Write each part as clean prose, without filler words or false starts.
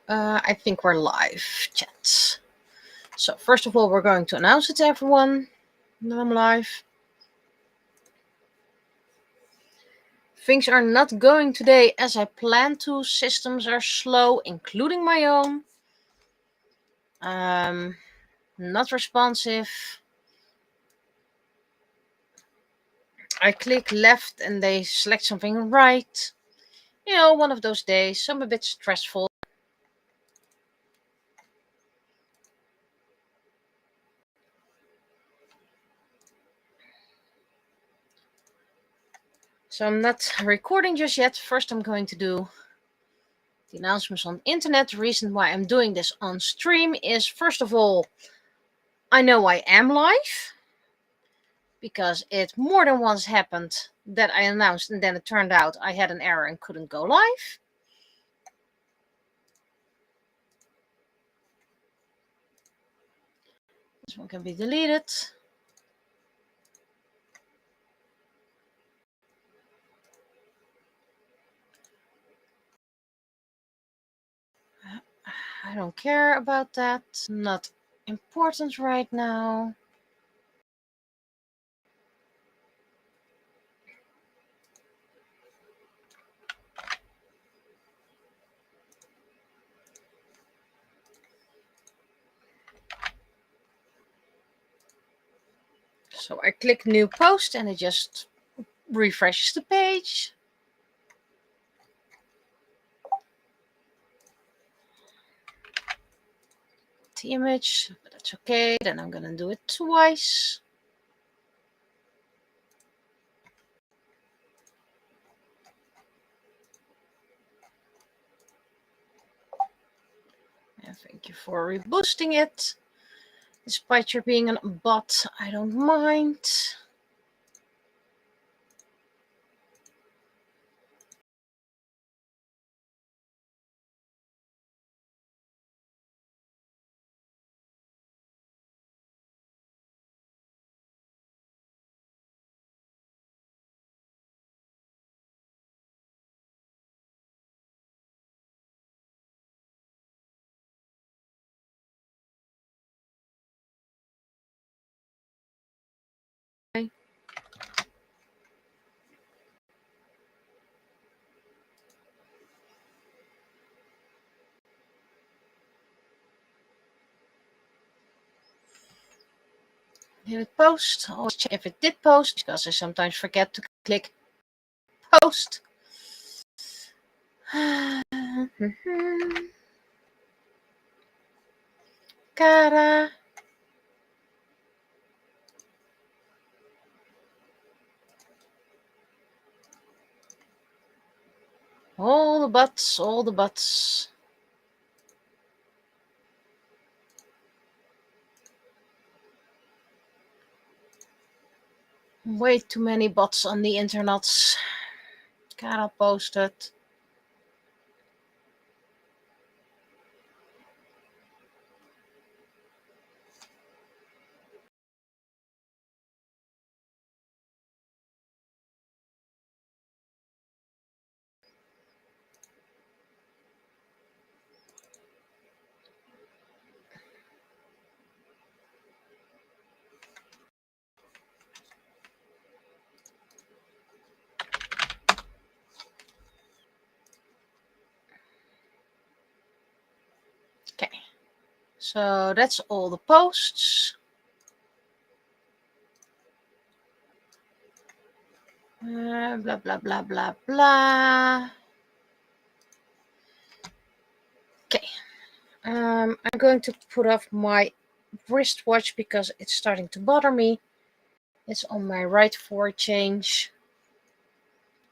I think we're live, chat. So first of all, we're going to announce it to everyone that I'm live. Things are not going today as I planned to. Systems are slow, including my own. Not responsive. I click left and they select something right. You know, one of those days. So I'm a bit stressful. So I'm not recording just yet. First, I'm going to do the announcements on the internet. The reason why I'm doing this on stream is, first of all, I know I am live because it more than once happened that I announced and then it turned out I had an error and couldn't go live. This one can be deleted. I don't care about that. Not important right now. So I click new post and it just refreshes the page. The image, but that's okay. Then I'm gonna do it twice. And thank you for reboosting it. Despite your being a bot, I don't mind. Did it post? Always check if it did post because I sometimes forget to click post. Cara. All the butts, all the butts. Way too many bots on the internet. Cara posted. Okay, so that's all the posts. Blah, blah, blah, blah, blah. Okay, I'm going to put off my wristwatch because it's starting to bother me. It's on my right for a change.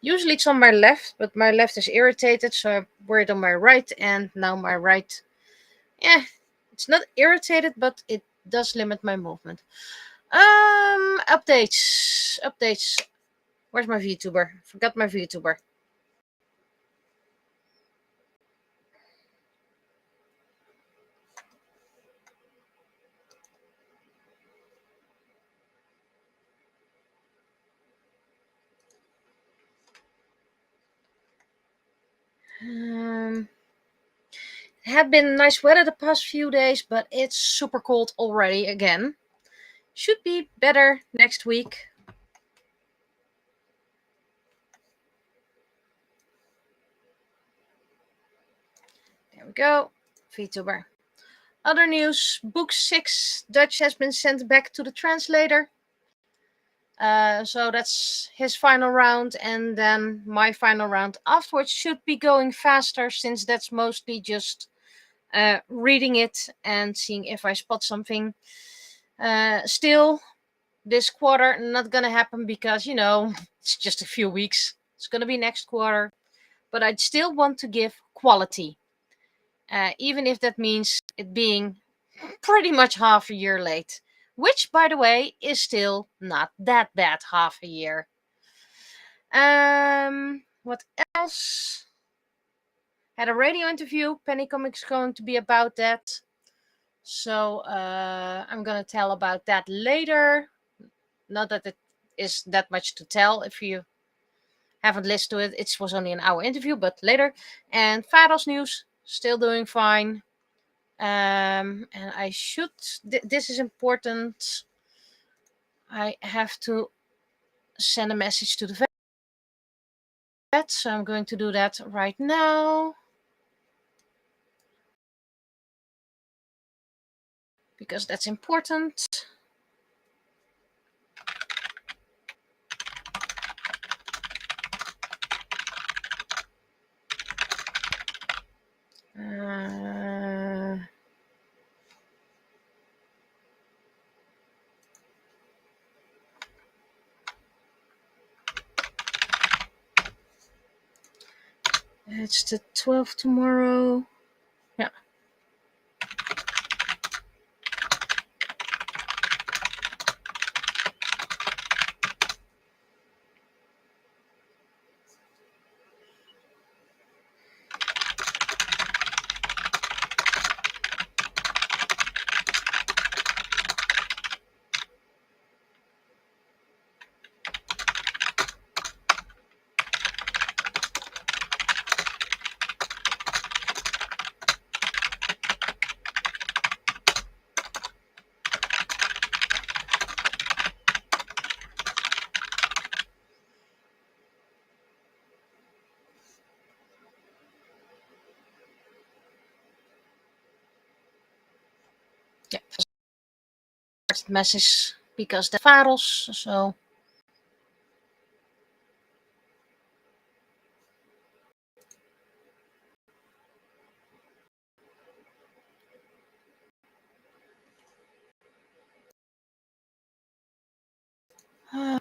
Usually it's on my left, but my left is irritated, so I wear it on my right, and now my right, it's not irritated, but it does limit my movement. Updates. Where's my VTuber? Forgot my VTuber. Had been nice weather the past few days, but it's super cold already again. Should be better next week. There we go. VTuber. Other news, book 6 Dutch has been sent back to the translator. So that's his final round, and then my final round afterwards should be going faster, since that's mostly just reading it and seeing if I spot something. Still, this quarter not gonna happen because, it's just a few weeks. It's gonna be next quarter. But I'd still want to give quality. Even if that means it being pretty much half a year late. Which, by the way, is still not that bad, half a year. What else? Had a radio interview. Penny Comics going to be about that. So I'm going to tell about that later. Not that it is that much to tell if you haven't listened to it. It was only an hour interview, but later. And Vados News, still doing fine. And I should, this is important. I have to send a message to the vet, so I'm going to do that right now. Because that's important. It's the 12th tomorrow. Yeah. Yeah. Message because the Vados, so. Well,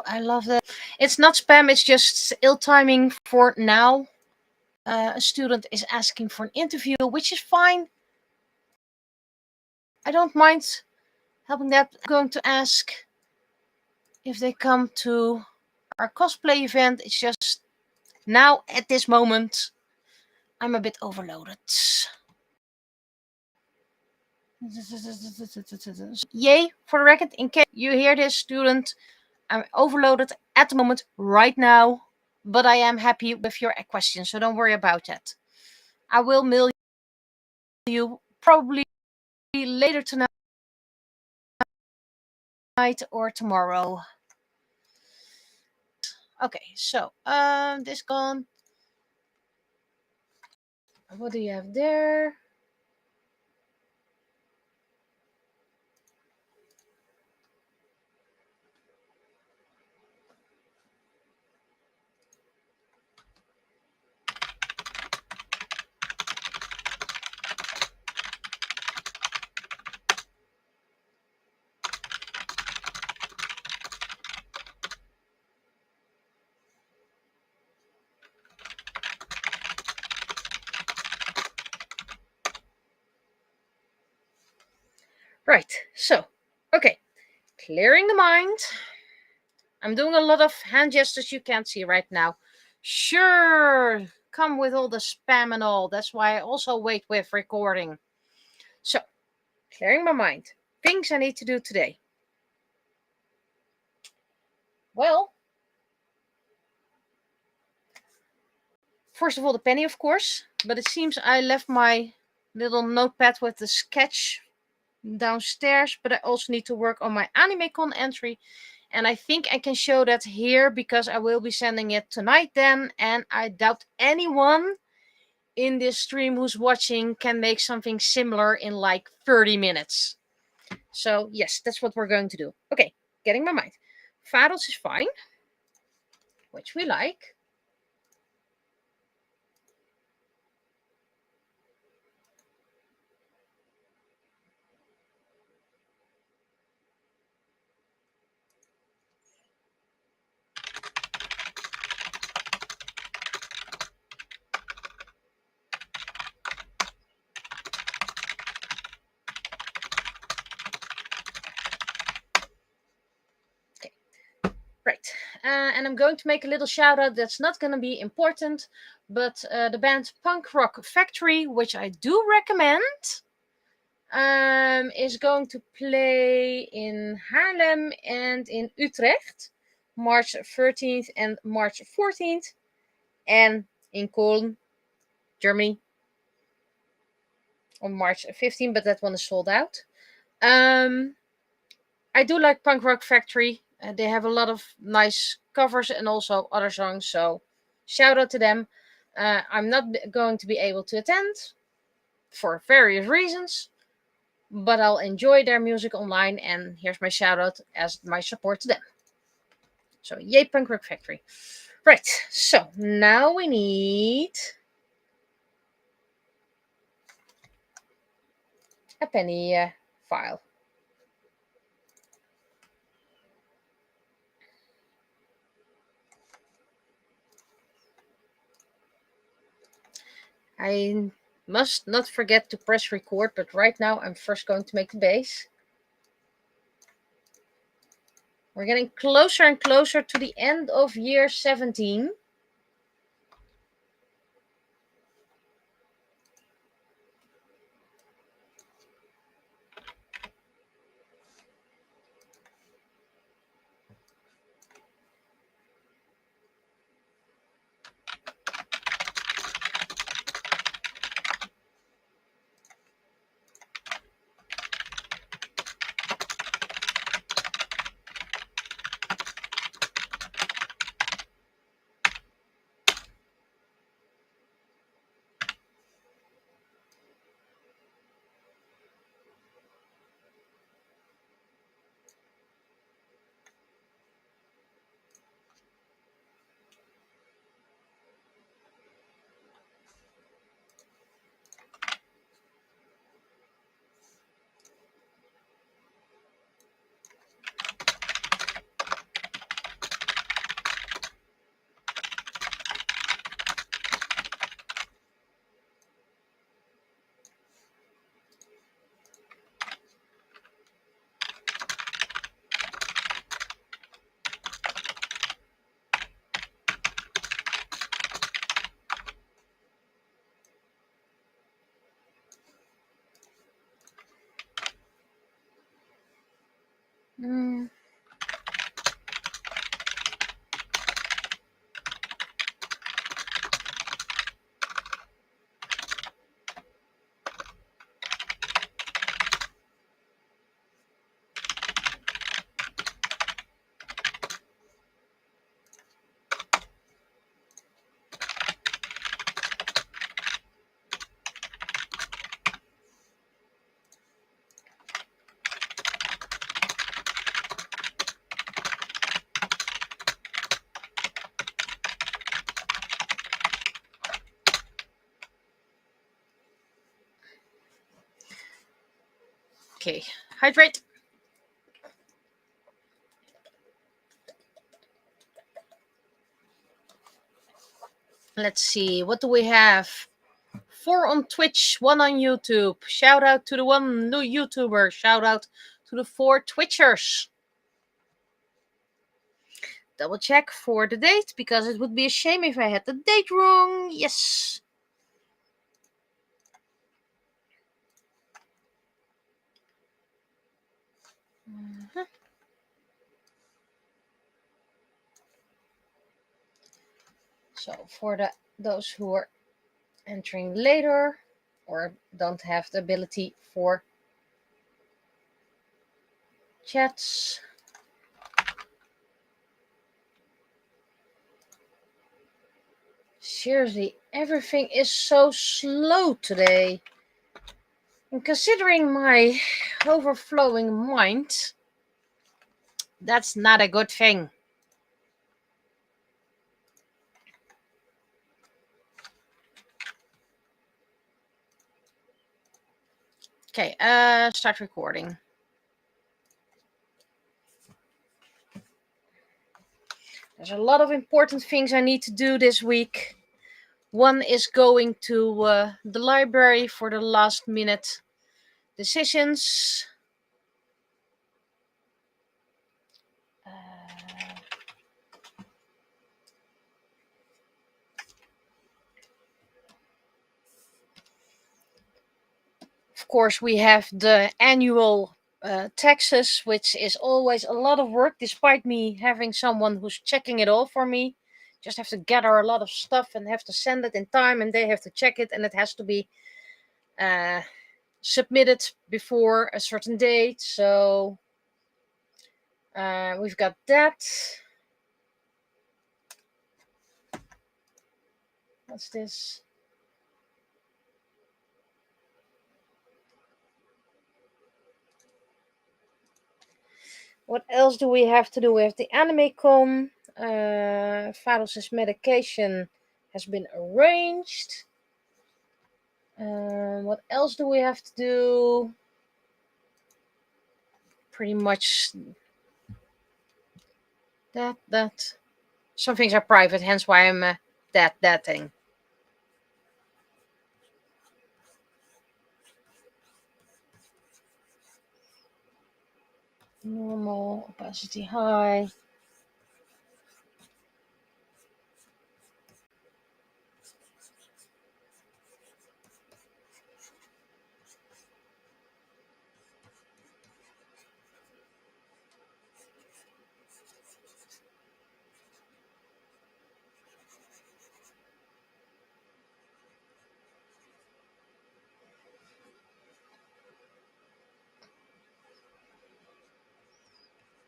I love that. It's not spam, it's just ill timing for now. A student is asking for an interview, which is fine. I don't mind helping that. I'm going to ask if they come to our cosplay event. It's just now, at this moment, I'm a bit overloaded. Yay, for the record, in case you hear this, student, I'm overloaded at the moment right now, but I am happy with your questions, so don't worry about that. I will mail you probably later tonight or tomorrow. Okay, so this gone. What do you have there? Right, so, okay, clearing the mind. I'm doing a lot of hand gestures you can't see right now. Sure, come with all the spam and all. That's why I also wait with recording. So, clearing my mind. Things I need to do today. Well, first of all, the penny, of course. But it seems I left my little notepad with the sketch downstairs, but I also need to work on my Animecon entry. And I think I can show that here because I will be sending it tonight then. And I doubt anyone in this stream who's watching can make something similar in like 30 minutes. So yes, that's what we're going to do. Okay, getting my mind. Vados is fine, which we like. Right, and I'm going to make a little shout out that's not going to be important, but the band Punk Rock Factory, which I do recommend, is going to play in Haarlem and in Utrecht, March 13th and March 14th, and in Cologne, Germany, on March 15th, but that one is sold out. I do like Punk Rock Factory. They have a lot of nice covers and also other songs, so shout out to them. I'm not going to be able to attend for various reasons, but I'll enjoy their music online, and here's my shout out as my support to them. So yay, Punk Rock Factory. Right, so now we need a penny file. I must not forget to press record, but right now I'm first going to make the base. We're getting closer and closer to the end of year 17. Okay, hydrate. Let's see, what do we have? 4 on Twitch, 1 on YouTube. Shout out to the 1 new YouTuber. Shout out to the 4 Twitchers. Double check for the date, because it would be a shame if I had the date wrong. Yes. So for those who are entering later or don't have the ability for chats. Seriously, everything is so slow today. And considering my overflowing mind, that's not a good thing. Okay, start recording. There's a lot of important things I need to do this week. One is going to the library for the last minute decisions. Of course, we have the annual taxes, which is always a lot of work, despite me having someone who's checking it all for me. Just have to gather a lot of stuff and have to send it in time, and they have to check it, and it has to be submitted before a certain date. So we've got that. What's this? What else do we have to do? We have the Animecon. Faros' medication has been arranged. What else do we have to do? Pretty much that. Some things are private, hence why I'm that thing. Normal, opacity high.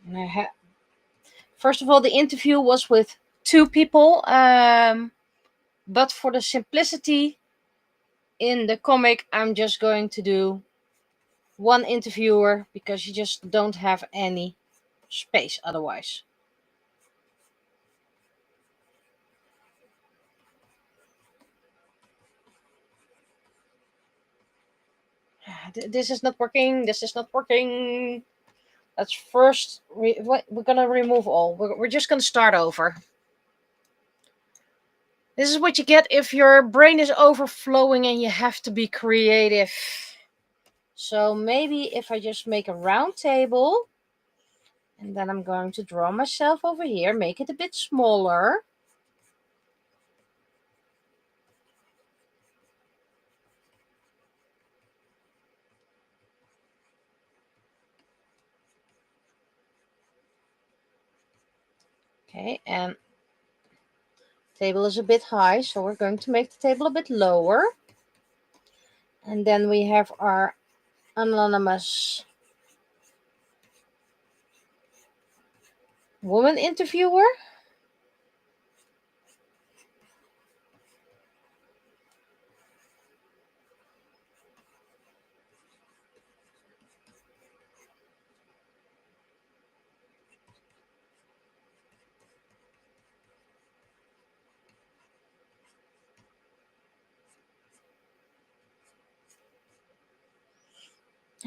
And first of all, the interview was with 2 people, but for the simplicity in the comic, I'm just going to do 1 interviewer because you just don't have any space otherwise. This is not working. This is not working. Let's first, we're going to remove all. We're just going to start over. This is what you get if your brain is overflowing and you have to be creative. So maybe if I just make a round table, and then I'm going to draw myself over here, make it a bit smaller. Okay, and table is a bit high, so we're going to make the table a bit lower. And then we have our anonymous woman interviewer.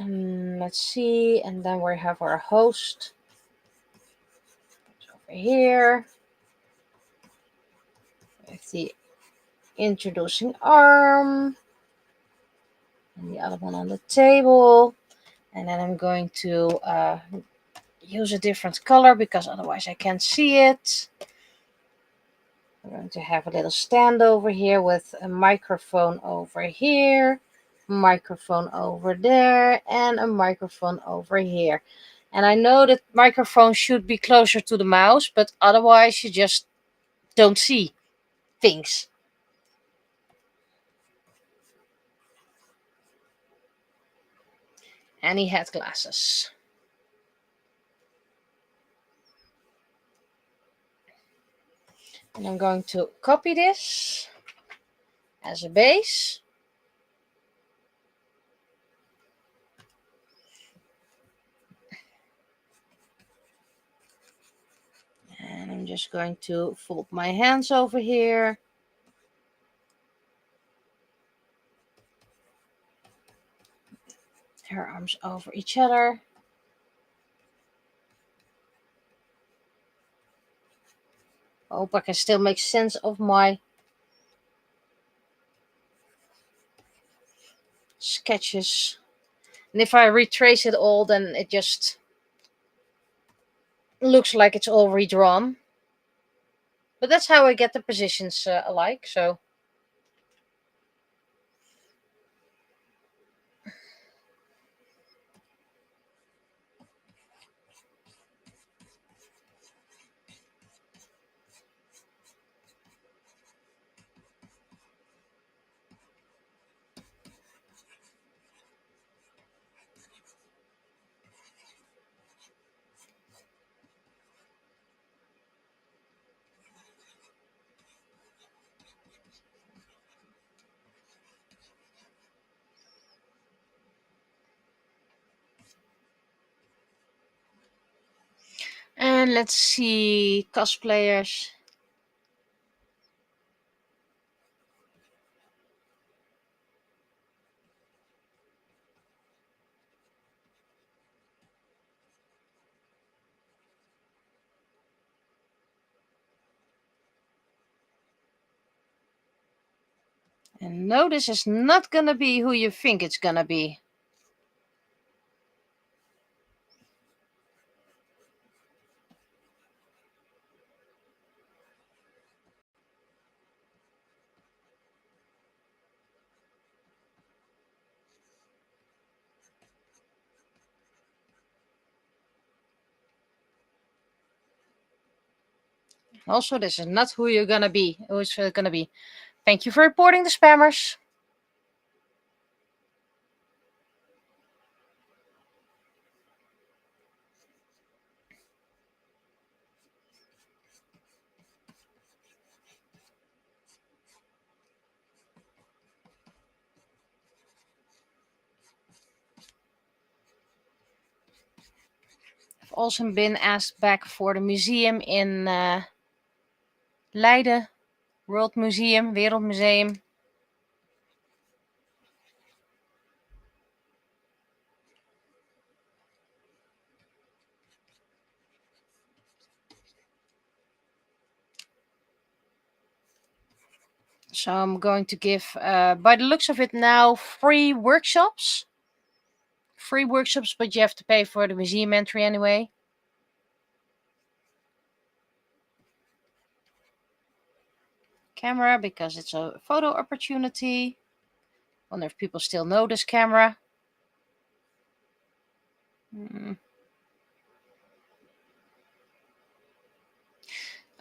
Let's see, and then we have our host over here with the introducing arm and the other one on the table. And then I'm going to use a different color because otherwise I can't see it. I'm going to have a little stand over here with a microphone over here, microphone over there, and a microphone over here. And I know that microphone should be closer to the mouse, but otherwise you just don't see things. And he had glasses. And I'm going to copy this as a base. And I'm just going to fold my hands over here. Her arms over each other. I hope I can still make sense of my sketches. And if I retrace it all, then it just looks like it's all redrawn. But that's how I get the positions alike, so. And let's see, cosplayers. And no, this is not gonna be who you think it's gonna be. Also, this is not who you're gonna be. Who's gonna be. Thank you for reporting the spammers. I've also been asked back for the museum in Leiden. World Museum, Wereldmuseum. So I'm going to give, by the looks of it now, free workshops. Free workshops, but you have to pay for the museum entry anyway. Camera, because it's a photo opportunity. Wonder if people still know this camera.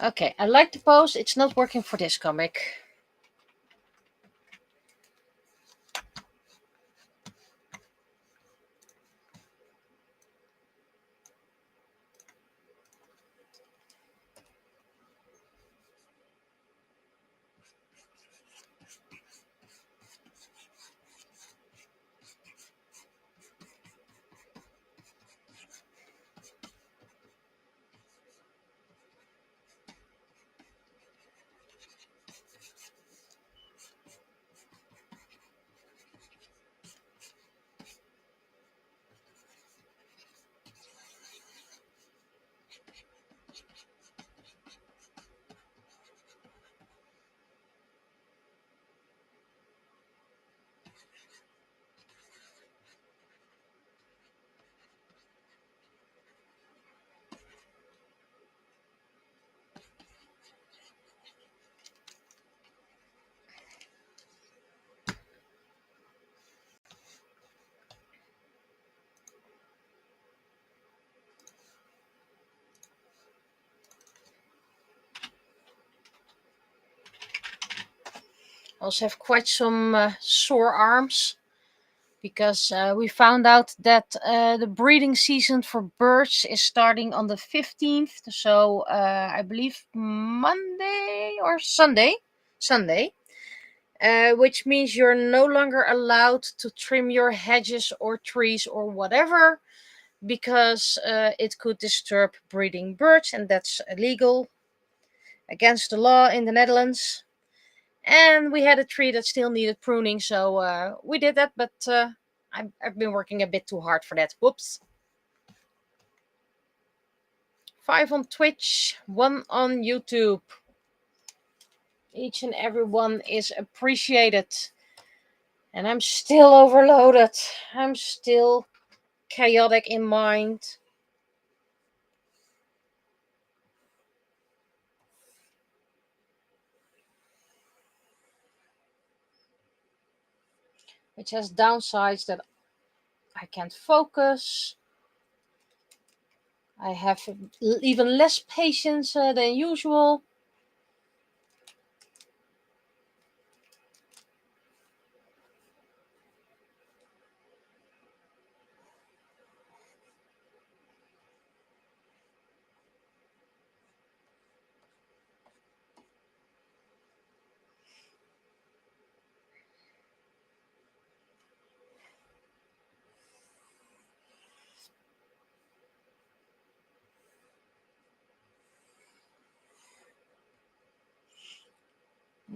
Okay, I like the pose. It's not working for this comic. I also have quite some sore arms. because we found out that the breeding season for birds is starting on the 15th. So I believe Monday or Sunday. Sunday. Which means you're no longer allowed to trim your hedges or trees or whatever, because it could disturb breeding birds, and that's illegal, against the law in the Netherlands. And we had a tree that still needed pruning, so we did that, but I've been working a bit too hard for that. Whoops. 5 on Twitch, 1 on YouTube. Each and every one is appreciated. And I'm still overloaded. I'm still chaotic in mind. Which has downsides that I can't focus. I have even less patience than usual.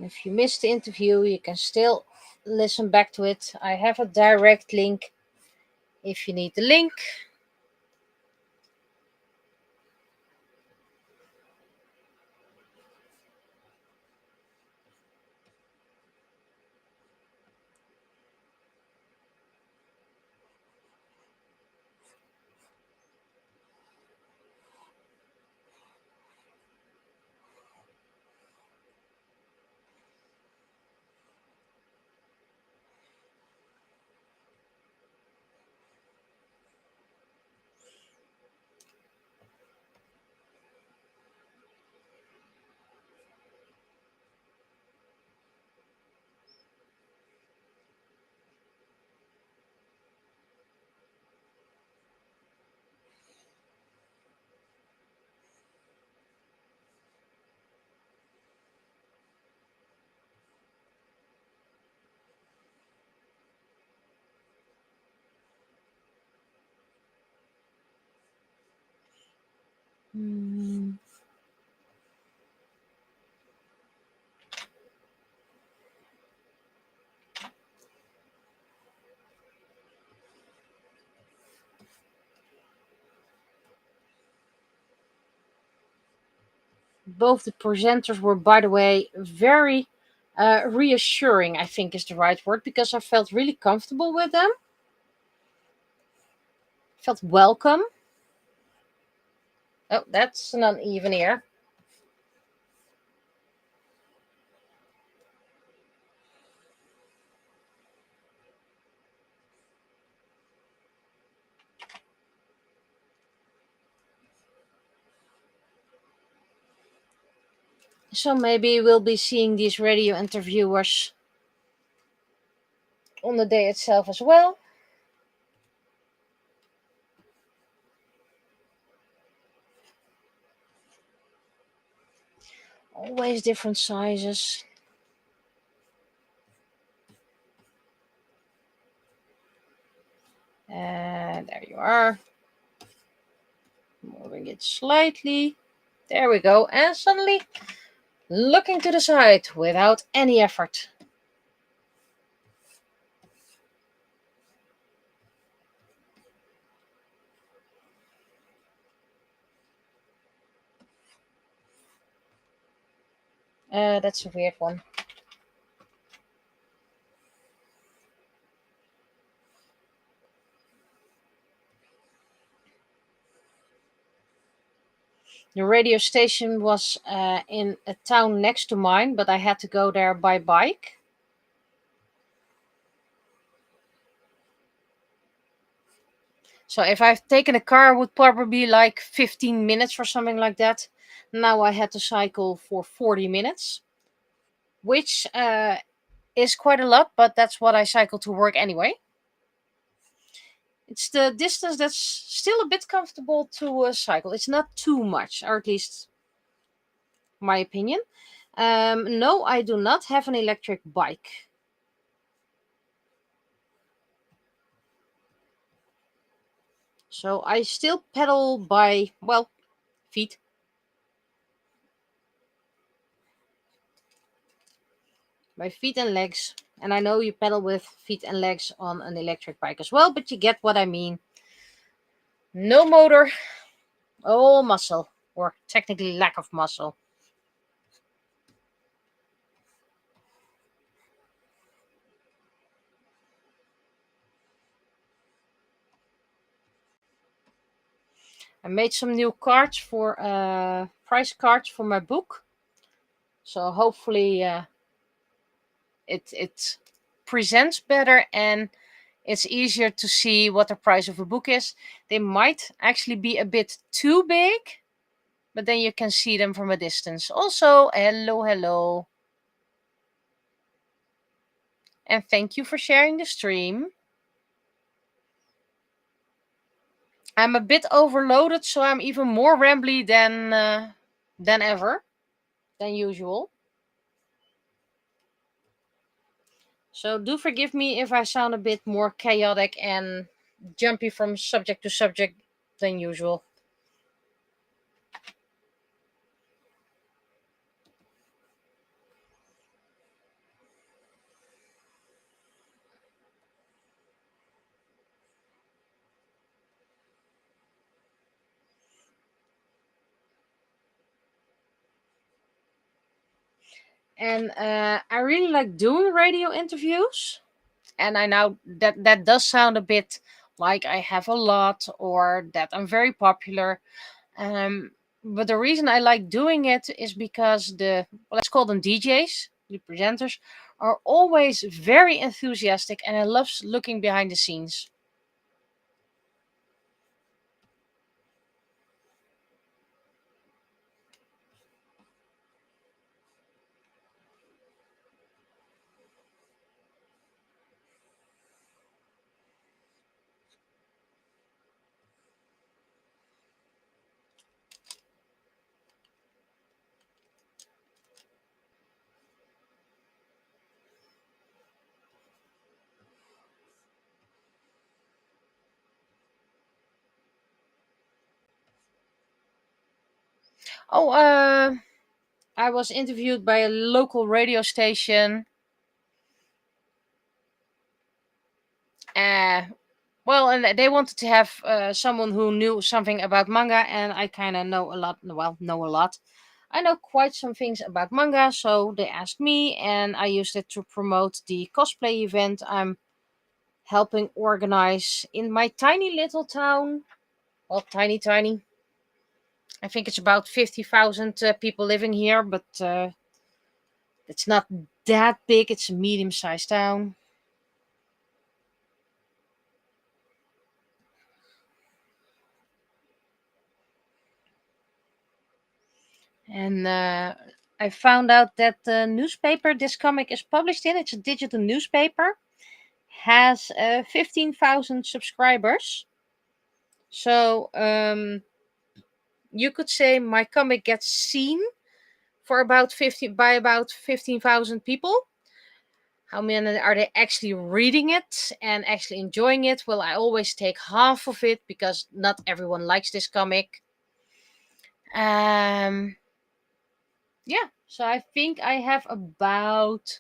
If you missed the interview, you can still listen back to it. I have a direct link if you need the link. Both the presenters were, by the way, very reassuring, I think is the right word, because I felt really comfortable with them. Felt welcome. Oh, that's an uneven ear. So maybe we'll be seeing these radio interviewers on the day itself as well. Always different sizes. And there you are. Moving it slightly. There we go. And suddenly looking to the side without any effort. That's a weird one. The radio station was in a town next to mine, but I had to go there by bike. So if I've taken a car, it would probably be like 15 minutes or something like that. Now I had to cycle for 40 minutes, which is quite a lot, but that's what I cycle to work anyway. It's the distance that's still a bit comfortable to cycle. It's not too much, or at least my opinion. No, I do not have an electric bike. So I still pedal by, well, feet. By feet and legs. And I know you pedal with feet and legs on an electric bike as well, but you get what I mean. No motor, all muscle, or technically lack of muscle. I made some new cards for price cards for my book. So hopefully it presents better and it's easier to see what the price of a book is. They might actually be a bit too big, but then you can see them from a distance. Also, hello. And thank you for sharing the stream. I'm a bit overloaded, so I'm even more rambly than ever, than usual. So do forgive me if I sound a bit more chaotic and jumpy from subject to subject than usual. And I really like doing radio interviews. And I know that does sound a bit like I have a lot or that I'm very popular. But the reason I like doing it is because let's call them DJs, the presenters, are always very enthusiastic, and I love looking behind the scenes. Oh, I was interviewed by a local radio station. Uh, well, and they wanted to have someone who knew something about manga, and I kind of know a lot. Well, know a lot. I know quite some things about manga, so they asked me, and I used it to promote the cosplay event I'm helping organize in my tiny little town. Well, tiny. I think it's about 50,000 people living here, but it's not that big. It's a medium sized town. And I found out that the newspaper this comic is published in, it's a digital newspaper, has 15,000 subscribers. So you could say my comic gets seen for about 50 by about 15,000 people. How many are they actually reading it and actually enjoying it? Well, I always take half of it because not everyone likes this comic. Um, yeah, so I think I have about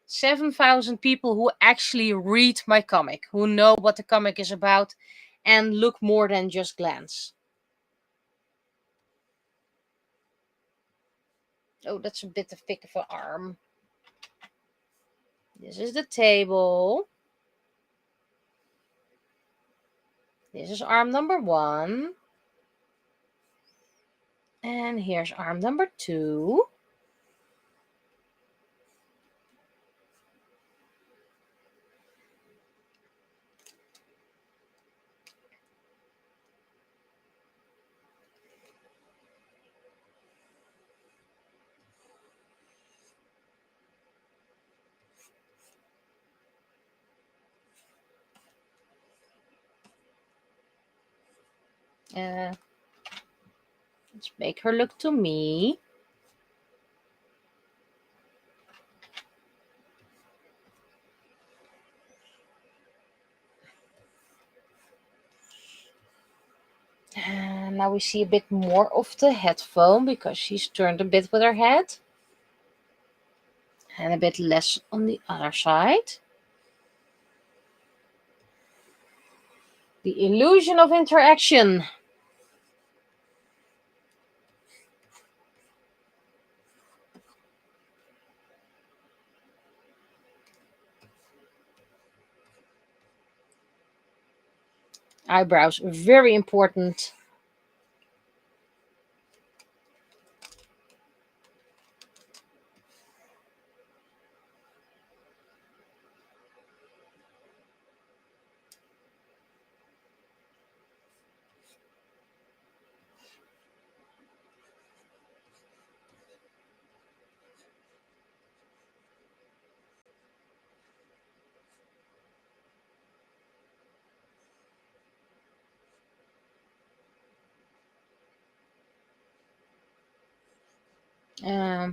7,000 people who actually read my comic, who know what the comic is about and look more than just glance. Oh, that's a bit thick of an arm. This is the table. This is arm number 1. And here's arm number 2. let's make her look to me. And now we see a bit more of the headphone because she's turned a bit with her head. And a bit less on the other side. The illusion of interaction. Eyebrows, very important.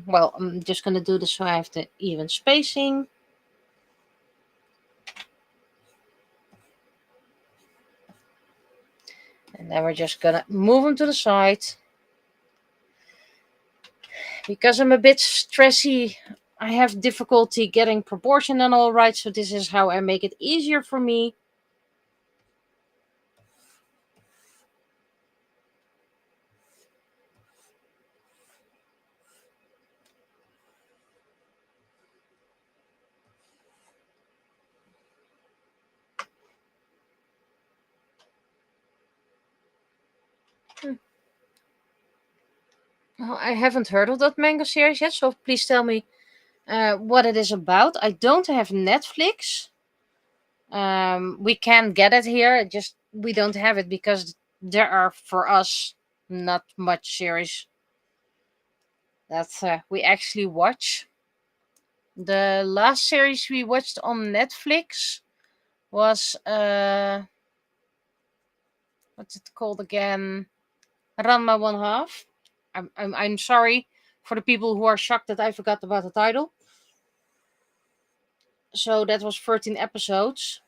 Well, I'm just going to do this so I have the even spacing. And then we're just going to move them to the side. Because I'm a bit stressy, I have difficulty getting proportion and all right. So this is how I make it easier for me. Well, I haven't heard of that manga series yet, so please tell me what it is about. I don't have Netflix. We can get it here, just we don't have it because there are for us not much series that we actually watch. The last series we watched on Netflix was what's it called again? Ranma One Half. I'm sorry for the people who are shocked that I forgot about the title. So that was 13 episodes.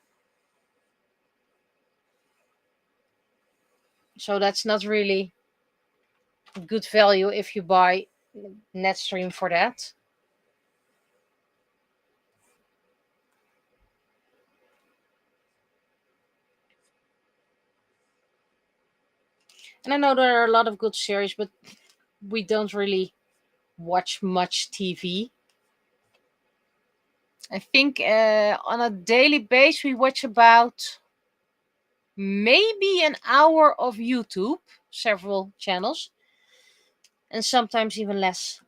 So that's not really good value if you buy Netstream for that. And I know there are a lot of good series, but we don't really watch much TV. I think on a daily basis we watch about maybe an hour of YouTube, several channels, and sometimes even less.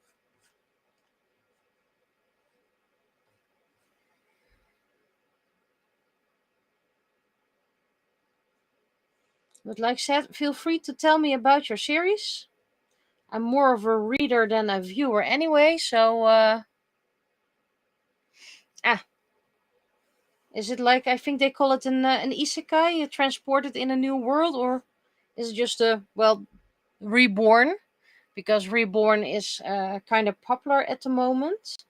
But like I said, feel free to tell me about your series. I'm more of a reader than a viewer anyway, so is it like, I think they call it an isekai, transported in a new world, or is it just a, well, reborn? Because reborn is kind of popular at the moment.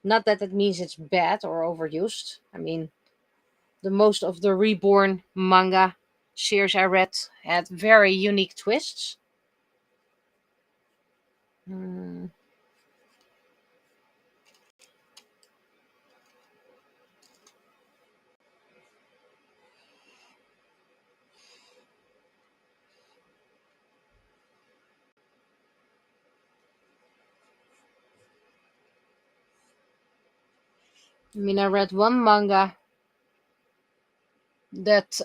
Not that it means it's bad or overused. I mean, the most of the reborn manga series I read had very unique twists. Hmm. I mean, I read one manga that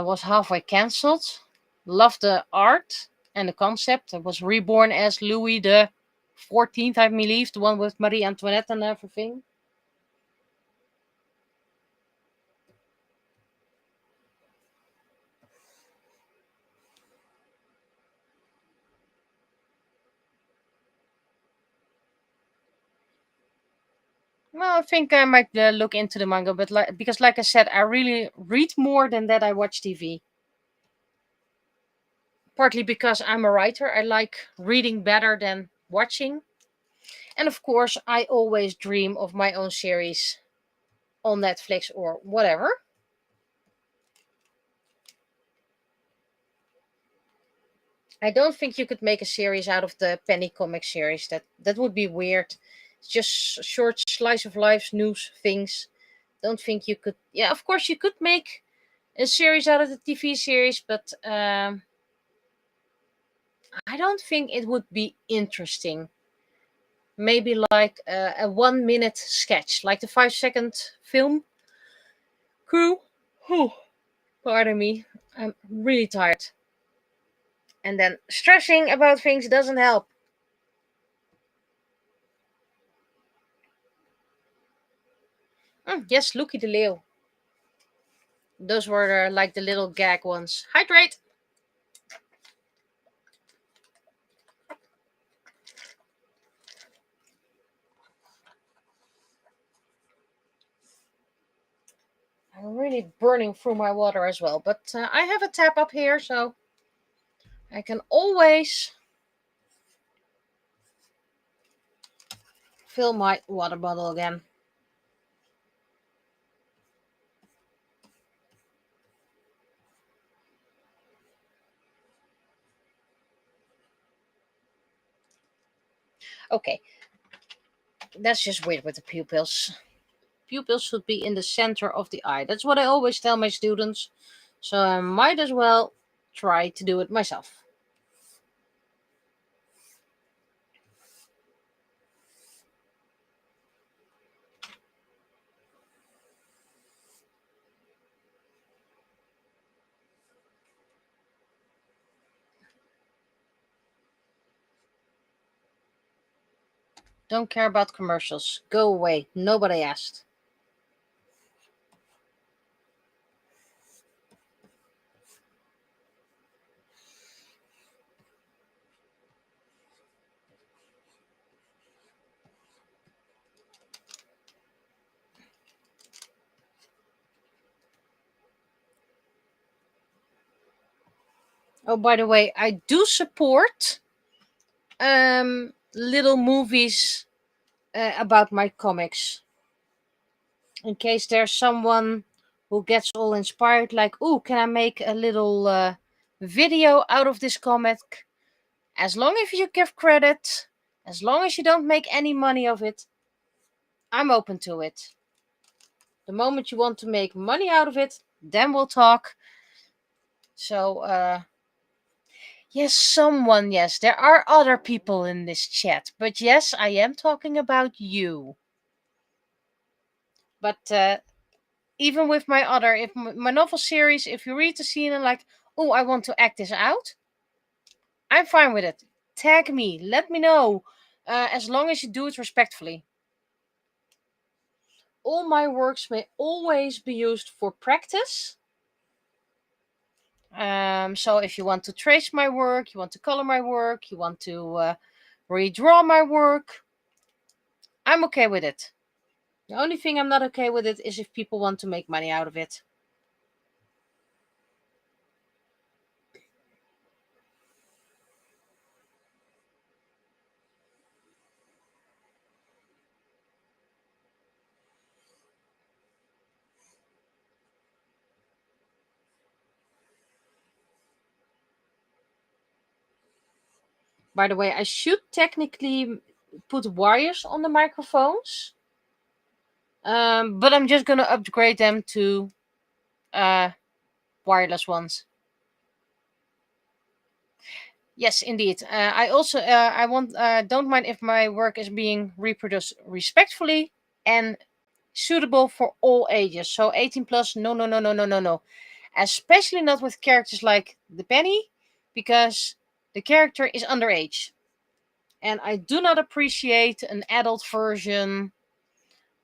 was halfway cancelled. Loved the art and the concept. It was reborn as Louis the 14th, I believe, the one with Marie Antoinette and everything. Well, I think I might look into the manga, but because, like I said, I really read more than that I watch TV. Partly because I'm a writer, I like reading better than watching, and of course, I always dream of my own series on Netflix or whatever. I don't think you could make a series out of the penny comic series. That would be weird. It's just short slice of life news things. Don't think you could. Yeah, of course you could make a series out of the TV series, but I don't think it would be interesting. Maybe like a 1 minute sketch, like the 5 second film crew. Whew, pardon me, I'm really tired. And then stressing about things doesn't help. Yes, Lucky the Leo. Those were like the little gag ones. Hydrate! I'm really burning through my water as well, but I have a tap up here, so I can always fill my water bottle again. Okay, that's just weird with the pupils. Pupils should be in the center of the eye. That's what I always tell my students, so I might as well try to do it myself. Don't care about commercials. Go away. Nobody asked. Oh, by the way, I do support little movies about my comics. In case there's someone who gets all inspired, like, oh, can I make a little video out of this comic? As long as you give credit, as long as you don't make any money of it, I'm open to it. The moment you want to make money out of it, then we'll talk. So, yes, someone, yes, there are other people in this chat, but yes, I am talking about you. But even with my other, if my novel series, if you read the scene and like, oh, I want to act this out, I'm fine with it. Tag me, let me know, as long as you do it respectfully. All my works may always be used for practice. So if you want to trace my work, you want to color my work, you want to redraw my work, I'm okay with it. The only thing I'm not okay with it is if people want to make money out of it. By the way, I should technically put wires on the microphones, but I'm just gonna upgrade them to uh, wireless ones. Yes, indeed. I also I want don't mind if my work is being reproduced respectfully and suitable for all ages. So 18 plus, no, no, no, no, no, no, no. Especially not with characters like the Penny, because the character is underage. And I do not appreciate an adult version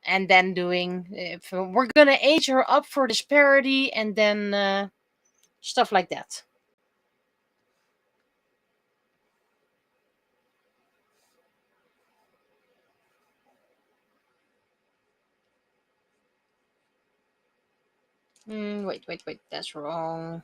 and then doing, if we're gonna age her up for disparity and then stuff like that. Wait. That's wrong.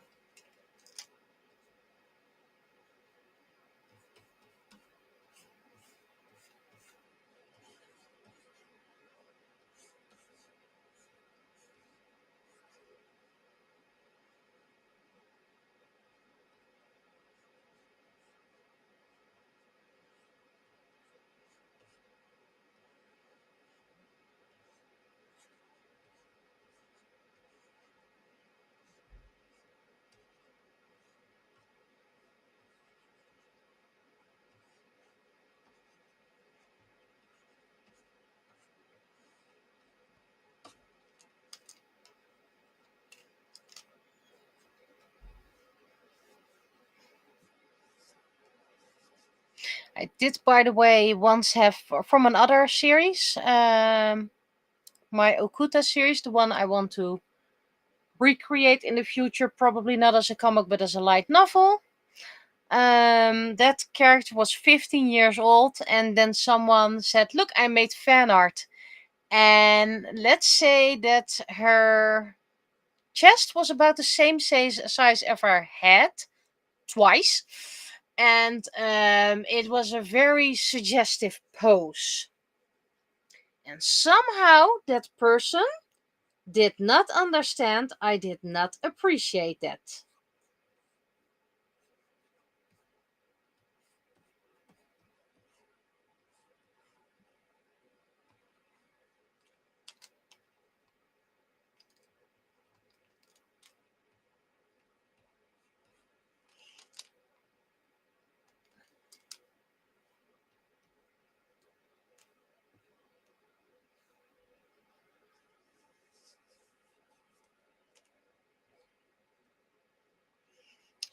I did, by the way, once have from another series, my Okuta series, the one I want to recreate in the future, probably not as a comic but as a light novel. That character was 15 years old, and then someone said, "Look, I made fan art." And let's say that her chest was about the same size as her head, twice. And it was a very suggestive pose. And somehow that person did not understand. I did not appreciate that.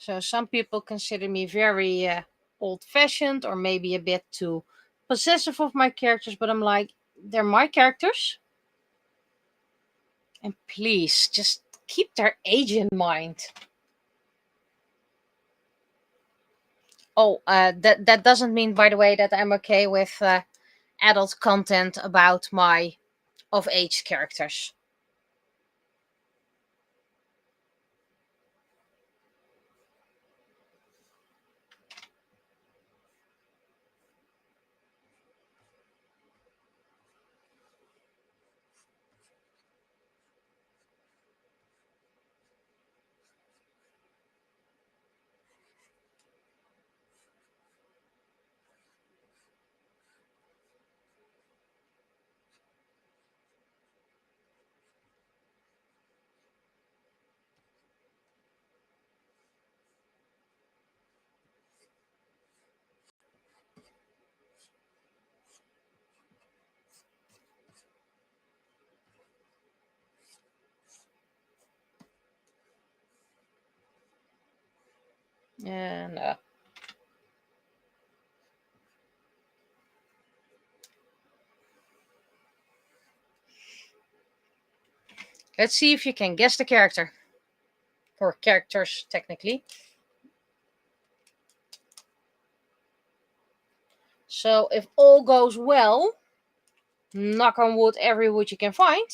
So some people consider me very old fashioned or maybe a bit too possessive of my characters, but I'm like, they're my characters. And please just keep their age in mind. Oh, that doesn't mean, by the way, that I'm okay with adult content about my of age characters. And let's see if you can guess the character. Or characters, technically. So if all goes well, knock on wood, every wood you can find,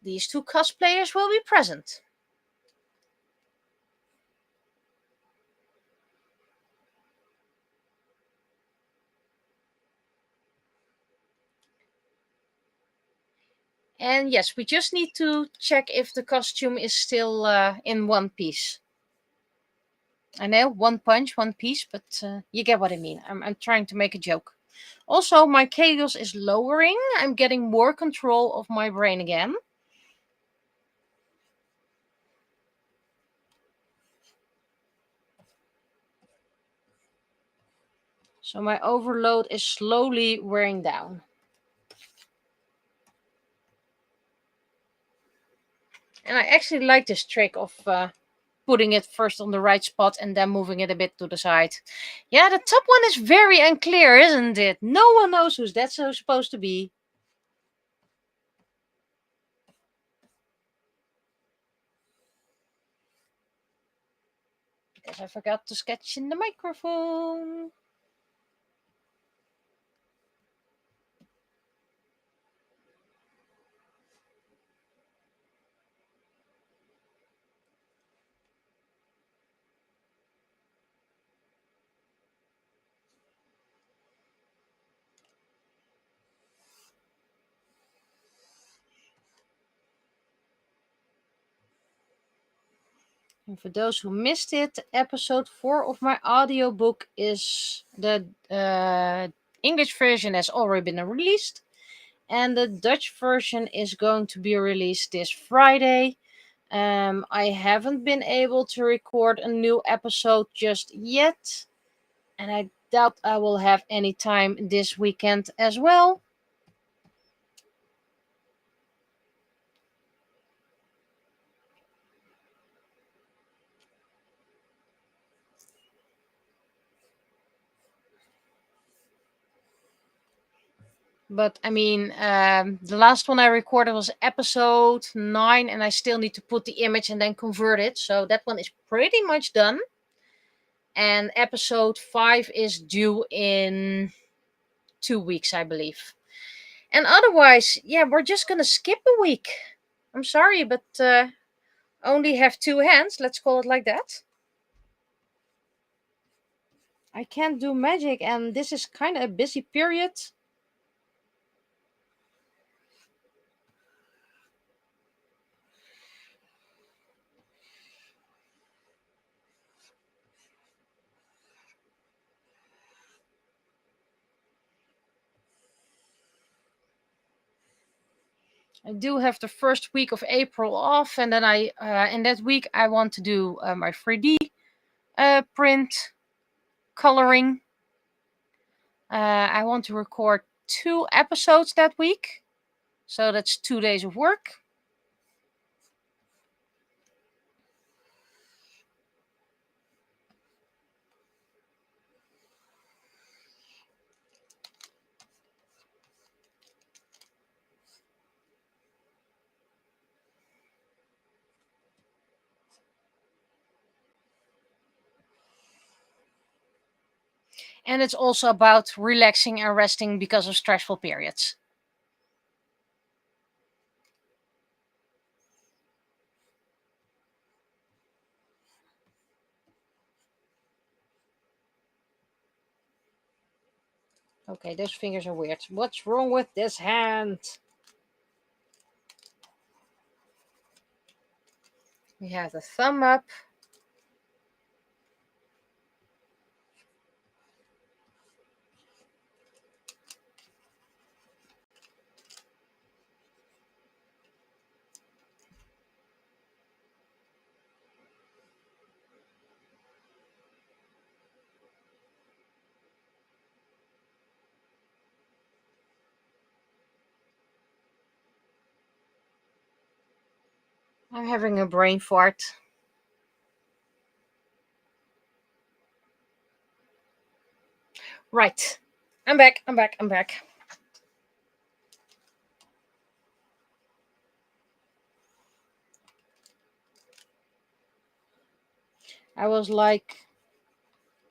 these two cosplayers will be present. And yes, we just need to check if the costume is still in one piece. I know, one punch, one piece, but you get what I mean. I'm trying to make a joke. Also, my chaos is lowering. I'm getting more control of my brain again. So my overload is slowly wearing down. And I actually like this trick of putting it first on the right spot and then moving it a bit to the side. Yeah, the top one is very unclear, isn't it? No one knows who's that so supposed to be. Because I forgot to sketch in the microphone. And for those who missed it, episode 4 of my audiobook is the English version has already been released. And the Dutch version is going to be released this Friday. I haven't been able to record a new episode just yet. And I doubt I will have any time this weekend as well. But I mean, the last one I recorded was episode 9, and I still need to put the image and then convert it. So that one is pretty much done. And episode 5 is due in 2 weeks, I believe. And otherwise, yeah, we're just gonna skip a week. I'm sorry, but only have 2 hands. Let's call it like that. I can't do magic, and this is kind of a busy period. I do have the first week of April off, and then in that week I want to do my 3D print coloring. I want to record 2 episodes that week, so that's 2 days of work. And it's also about relaxing and resting because of stressful periods. Okay, those fingers are weird. What's wrong with this hand? We have the thumb up. I'm having a brain fart. Right. I'm back. I was like,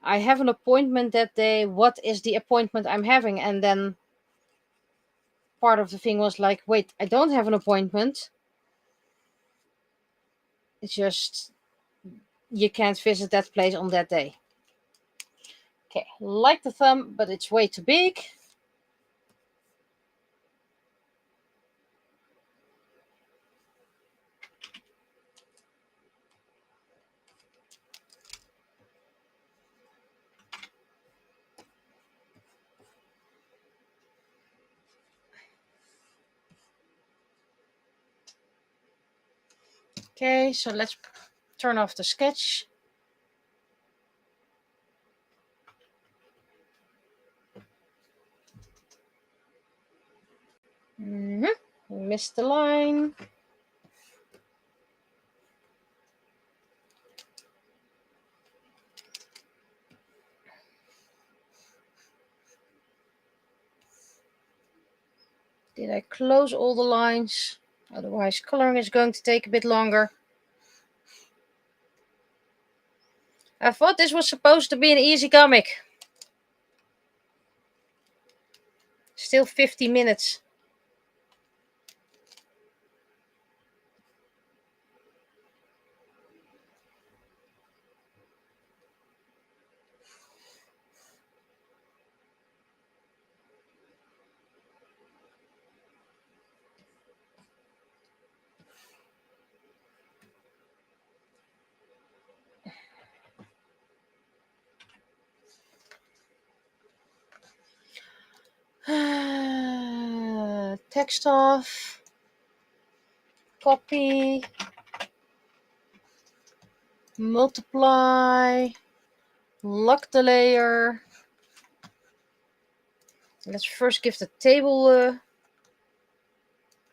I have an appointment that day. What is the appointment I'm having? And then part of the thing was like, wait, I don't have an appointment. It's just, you can't visit that place on that day. Okay, like the thumb, but it's way too big. Okay, so let's turn off the sketch. Missed the line. Did I close all the lines? Otherwise, coloring is going to take a bit longer. I thought this was supposed to be an easy comic. Still 50 minutes. text off. Copy. Multiply. Lock the layer. Let's first give the table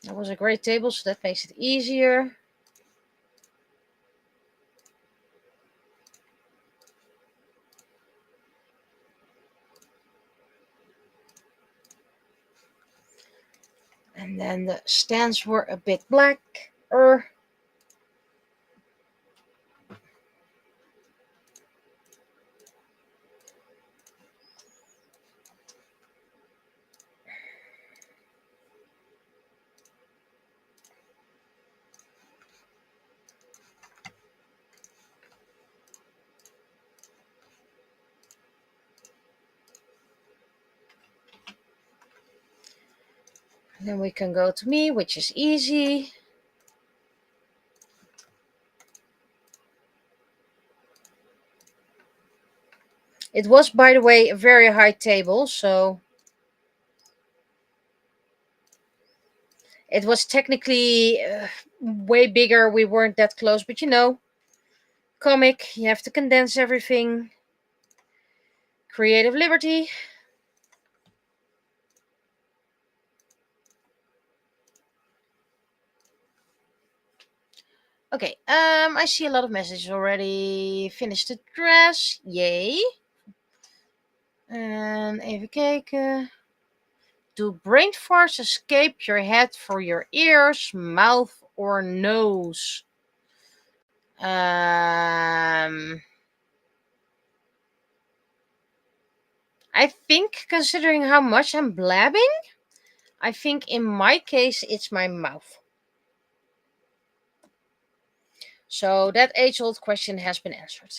that was a great table, so that makes it easier. And then the stands were a bit blacker. Then we can go to me, which is easy. It was, by the way, a very high table, so it was technically way bigger. We weren't that close, but you know, comic, you have to condense everything. Creative liberty. Okay, I see a lot of messages already. Finished the dress, yay. And even kijken. Do brain farts escape your head for your ears, mouth, or nose? I think, considering how much I'm blabbing, I think in my case it's my mouth. So that age-old question has been answered.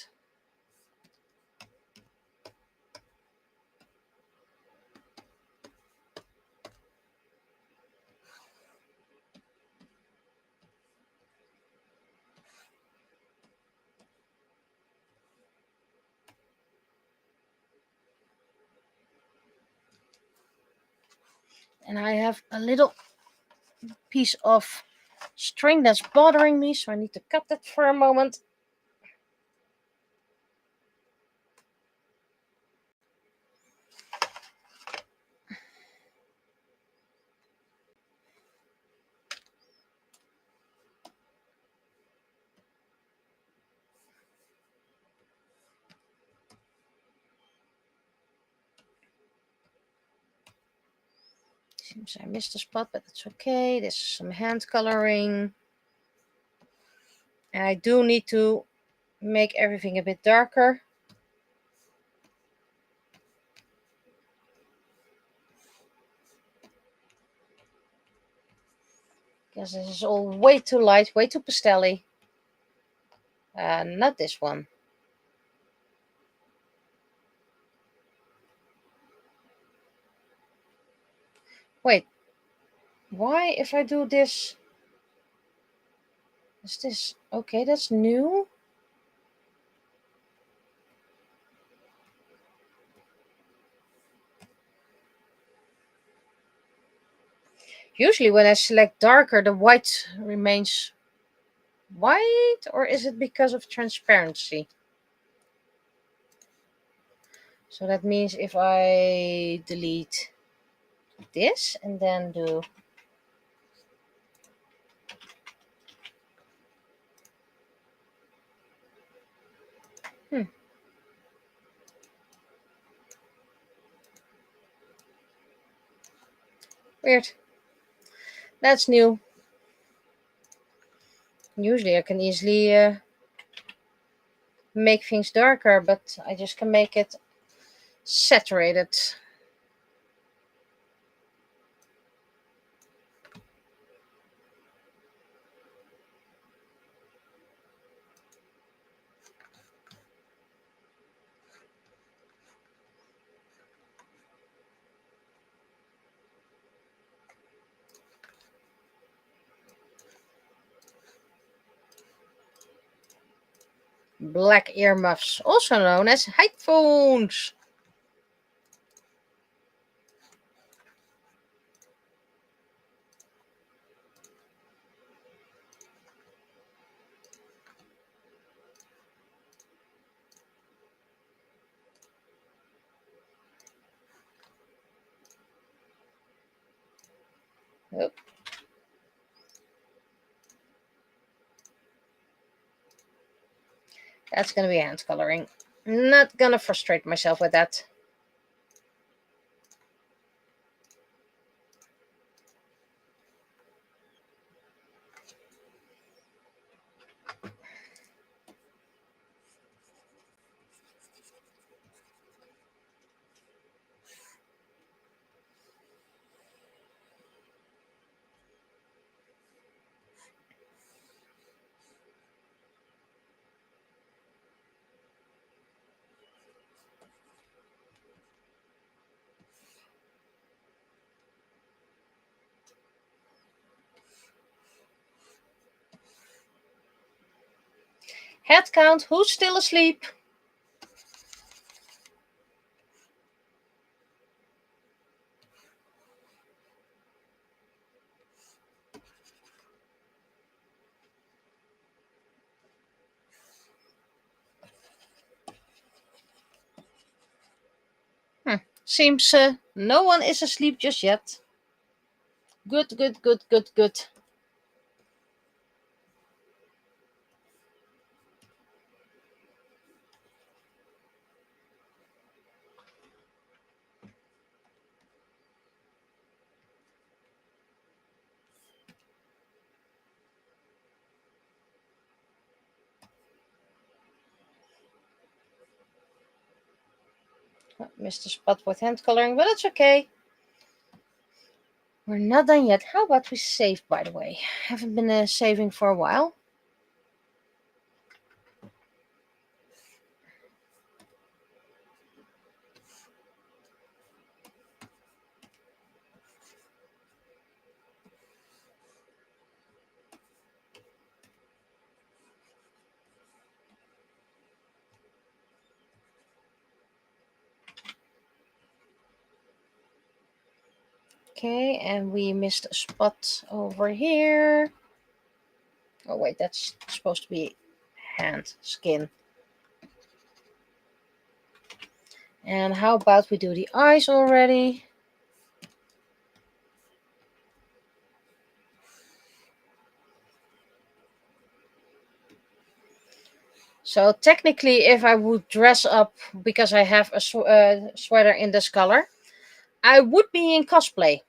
And I have a little piece of string that's bothering me, so I need to cut that for a moment. Seems I missed a spot, but that's okay. This is some hand coloring. And I do need to make everything a bit darker. Because this is all way too light, way too pastel-y. Not this one. Wait. Why, if I do this... Is this... Okay, that's new. Usually when I select darker, the white remains white, or is it because of transparency? So that means if I delete this and then do weird. That's new. Usually I can easily make things darker, but I just can make it saturated. Black earmuffs, also known as headphones. That's going to be hand coloring. Not going to frustrate myself with that. Head count, who's still asleep? Seems no one is asleep just yet. Good, good, good, good, good. Missed a spot with hand coloring, but it's okay. We're not done yet. How about we save, by the way? Haven't been saving for a while. Okay, and we missed a spot over here. Oh wait, that's supposed to be hand, skin. And how about we do the eyes already? So technically, if I would dress up because I have a sweater in this color, I would be in cosplay.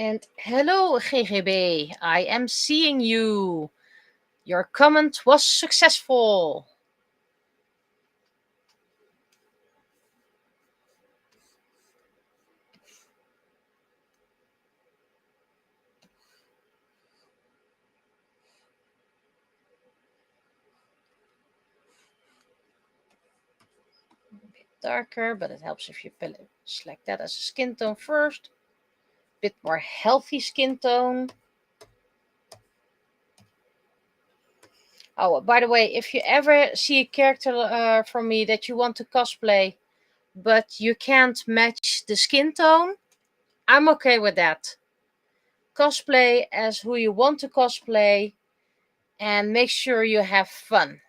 And hello, GGB. I am seeing you. Your comment was successful. A bit darker, but it helps if you select that as a skin tone first. Bit more healthy skin tone. Oh, by the way, if you ever see a character from me that you want to cosplay, but you can't match the skin tone, I'm okay with that. Cosplay as who you want to cosplay and make sure you have fun.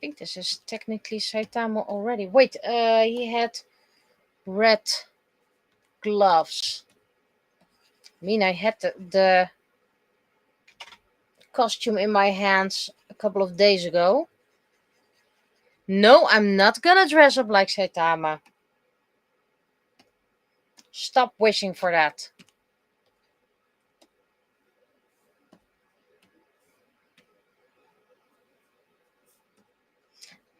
think this is technically Saitama already. Wait, he had red gloves. I mean, I had the costume in my hands a couple of days ago. No, I'm not gonna dress up like Saitama. Stop wishing for that.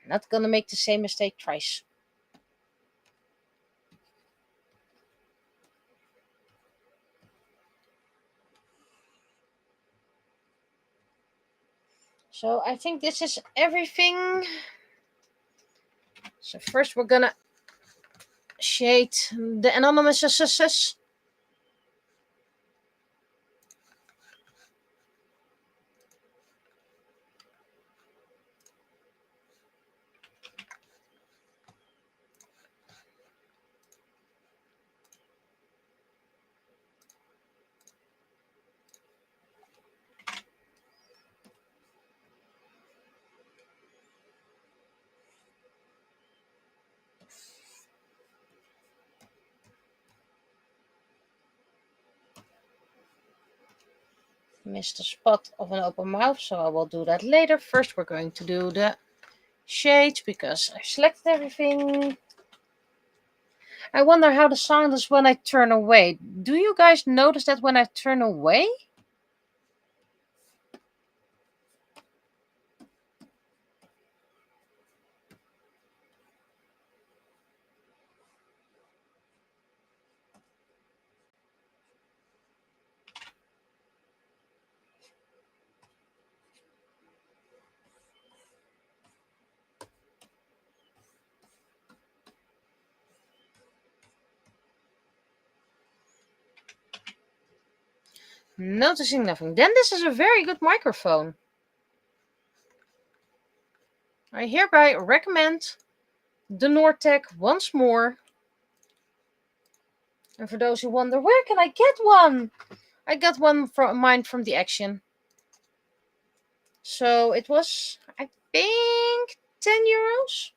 Not gonna make the same mistake twice. So I think this is everything. So first we're gonna shade the anonymous. Missed the spot of an open mouth, so I will do that later. First we're going to do the shades because I selected everything. I wonder how the sound is when I turn away. Do you guys notice that when I turn away? Noticing nothing. Then this is a very good microphone. I hereby recommend the Nortec once more. And for those who wonder, where can I get one? I got one from mine from the Action. So it was, I think, 10 euros.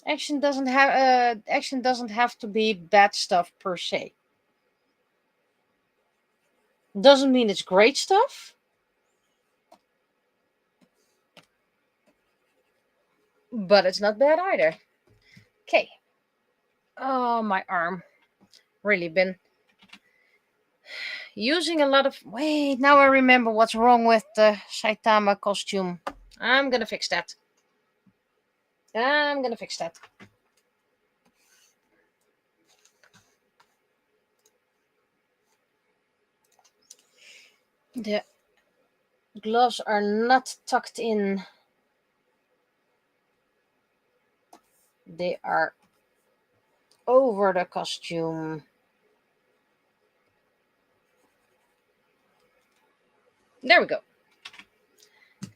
Action doesn't have to be bad stuff per se. Doesn't mean it's great stuff. But it's not bad either. Okay. Oh, my arm. Really been using a lot of... Wait, now I remember what's wrong with the Saitama costume. I'm gonna fix that. The gloves are not tucked in. They are over the costume. There we go.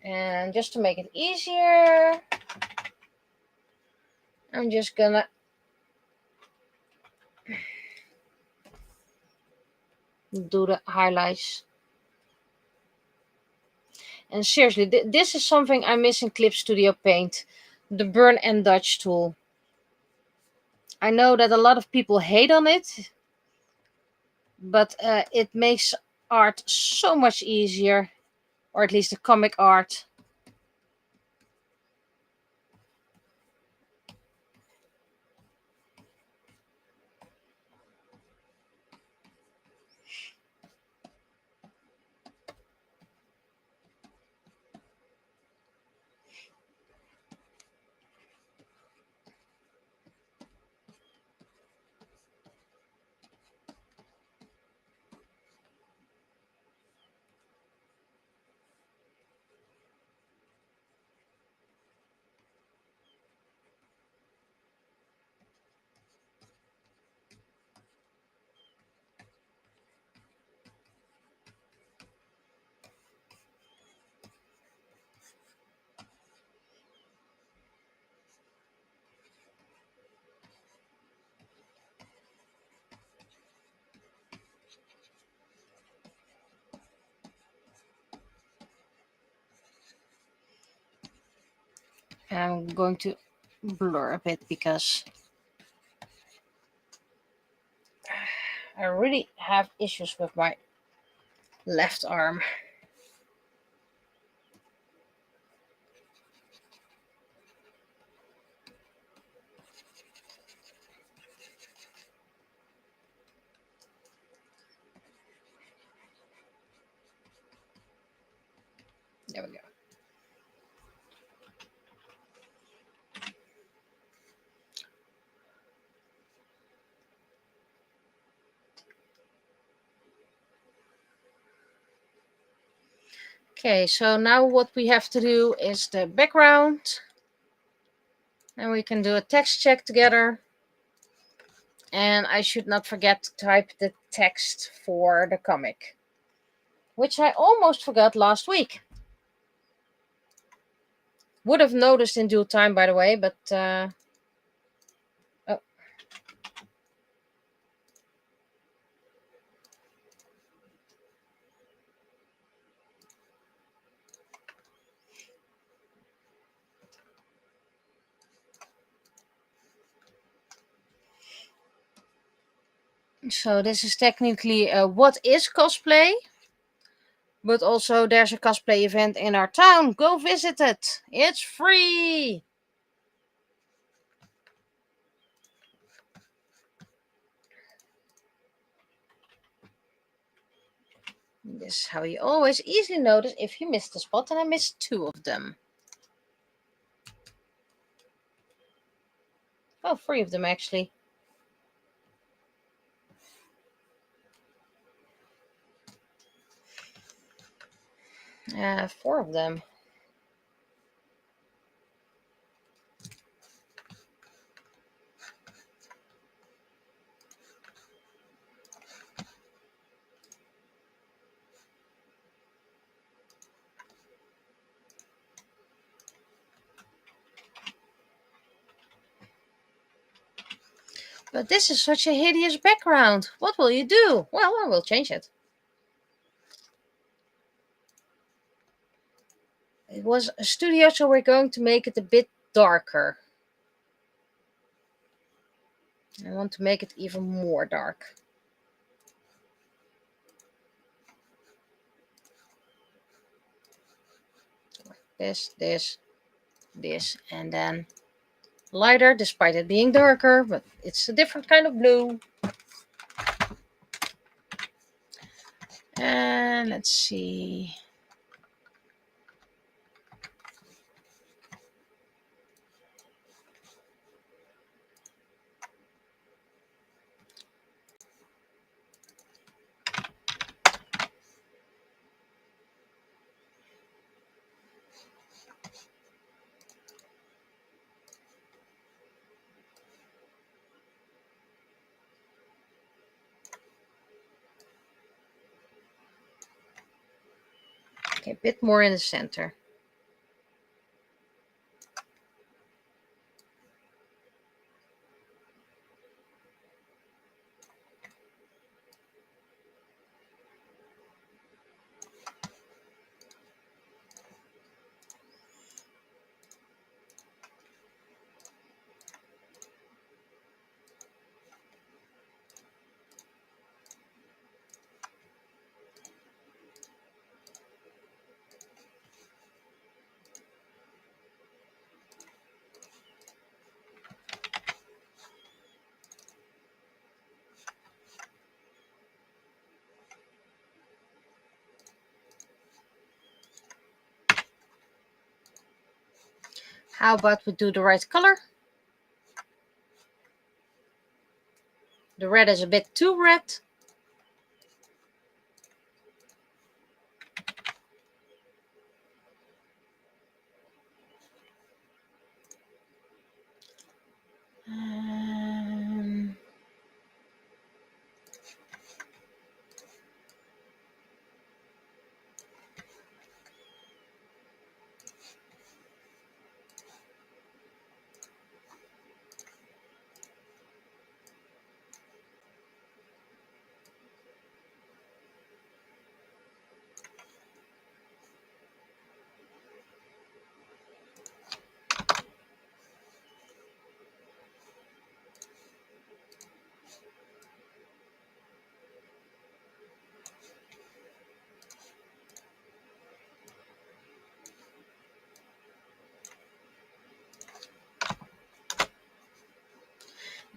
And just to make it easier, I'm just gonna do the highlights. And seriously, this is something I miss in Clip Studio Paint. The burn and dodge tool. I know that a lot of people hate on it, but it makes art so much easier, or at least the comic art. And I'm going to blur a bit because I really have issues with my left arm. There we go. Okay, so now what we have to do is the background. And we can do a text check together. And I should not forget to type the text for the comic, which I almost forgot last week. Would have noticed in due time, by the way, but oh. So this is technically a what is cosplay, but also there's a cosplay event in our town. Go visit it. It's free. This is how you always easily notice if you missed a spot, and I missed 2 of them. Oh, 3 of them actually. 4 of them. But this is such a hideous background. What will you do? Well, I will change it. It was a studio, so we're going to make it a bit darker. I want to make it even more dark. This, and then lighter, despite it being darker, but it's a different kind of blue. And let's see. Okay, a bit more in the center. How about we do the right color? The red is a bit too red.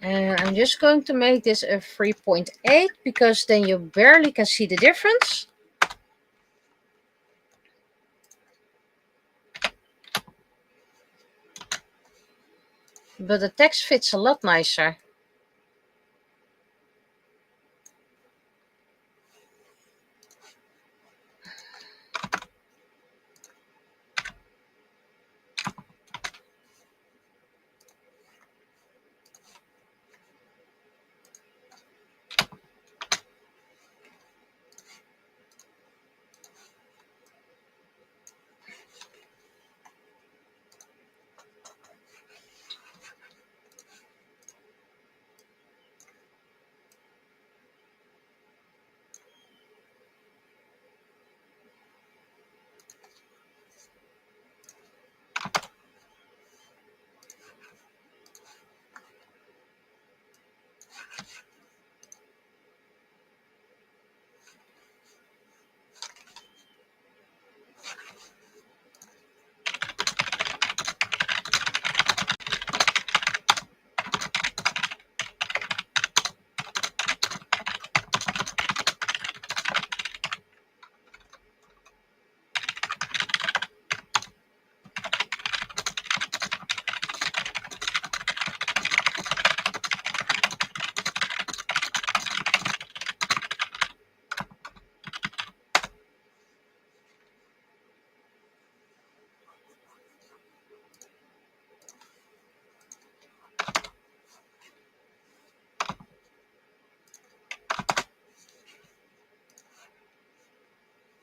And I'm just going to make this a 3.8 because then you barely can see the difference. But the text fits a lot nicer.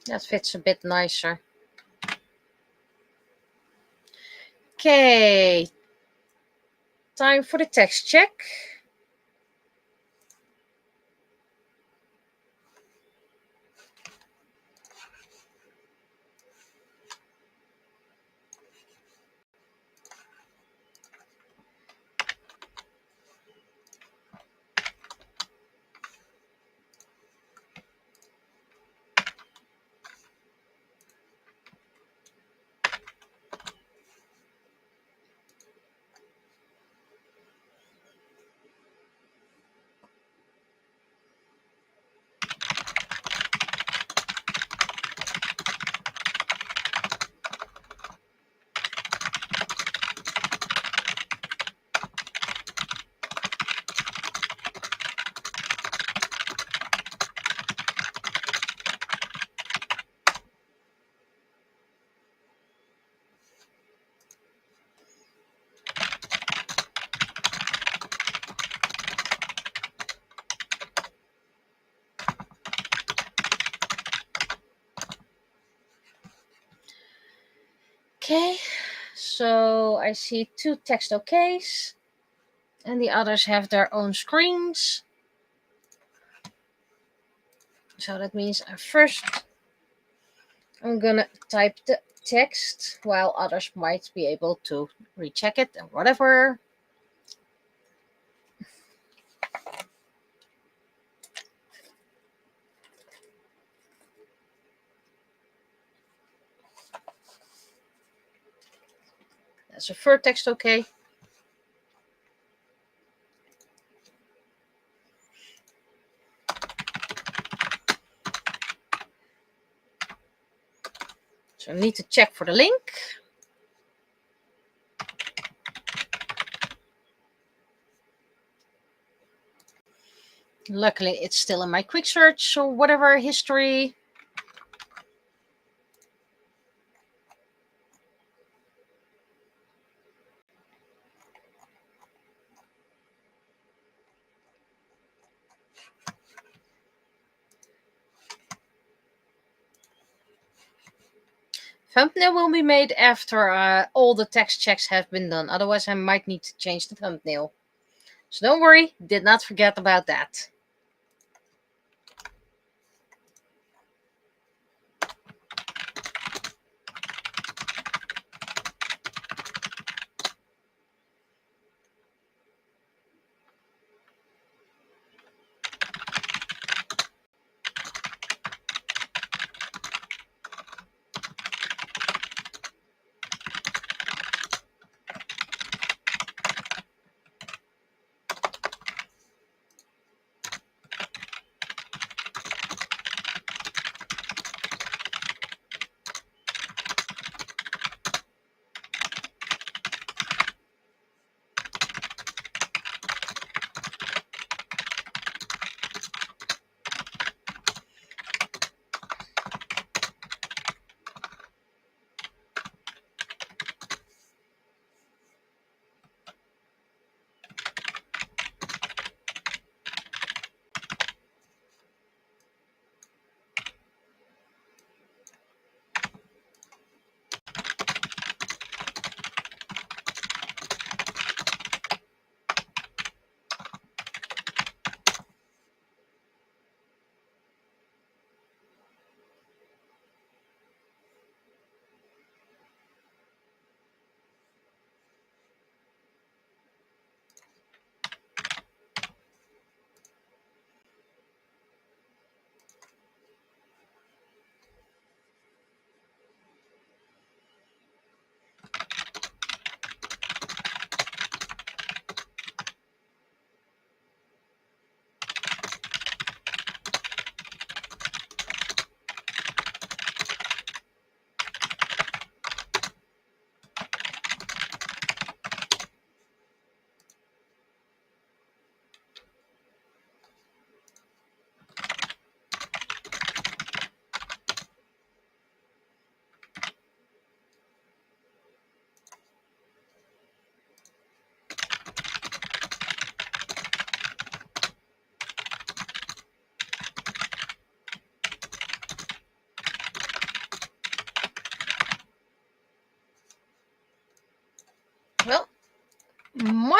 That fits a bit nicer. Okay, time for the text check. Okay, so I see 2 text OKs, and the others have their own screens. So that means first I'm gonna type the text while others might be able to recheck it and whatever. That's a third text OK. So I need to check for the link. Luckily, it's still in my quick search or whatever history. Thumbnail will be made after all the text checks have been done. Otherwise, I might need to change the thumbnail. So don't worry, did not forget about that.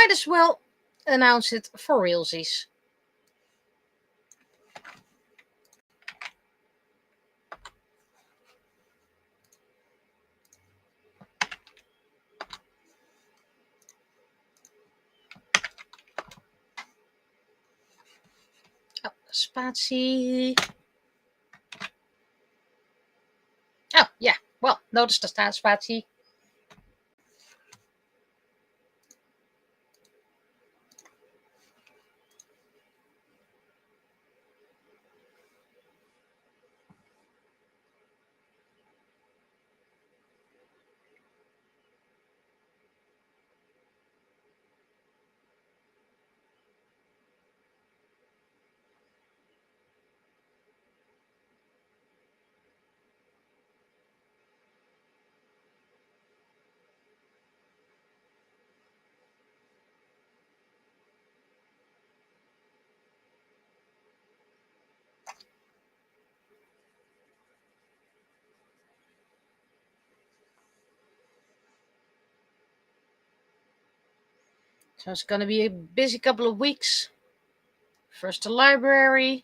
might as well announce it for realsies. Oh, spatie. Oh, yeah. Well, notice the spatie. So it's going to be a busy couple of weeks. First the library,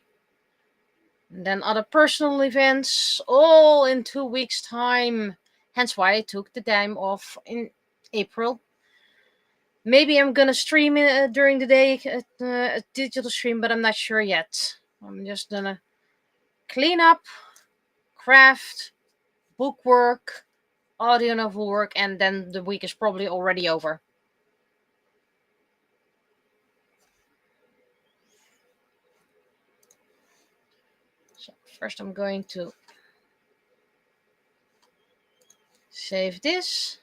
and then other personal events, all in 2 weeks' time. Hence why I took the time off in April. Maybe I'm going to stream during the day, a digital stream, but I'm not sure yet. I'm just going to clean up, craft, bookwork, audio novel work, and then the week is probably already over. So first I'm going to save this.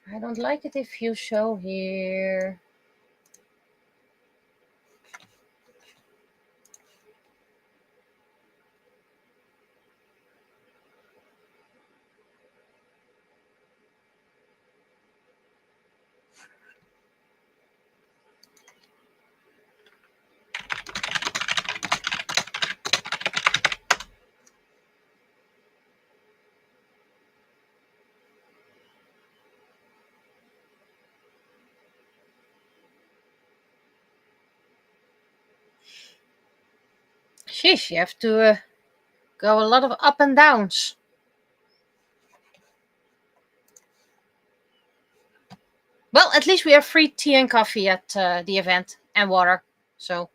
I don't like it if you show here. Sheesh, you have to go a lot of up and downs. Well, at least we have free tea and coffee at the event, and water. So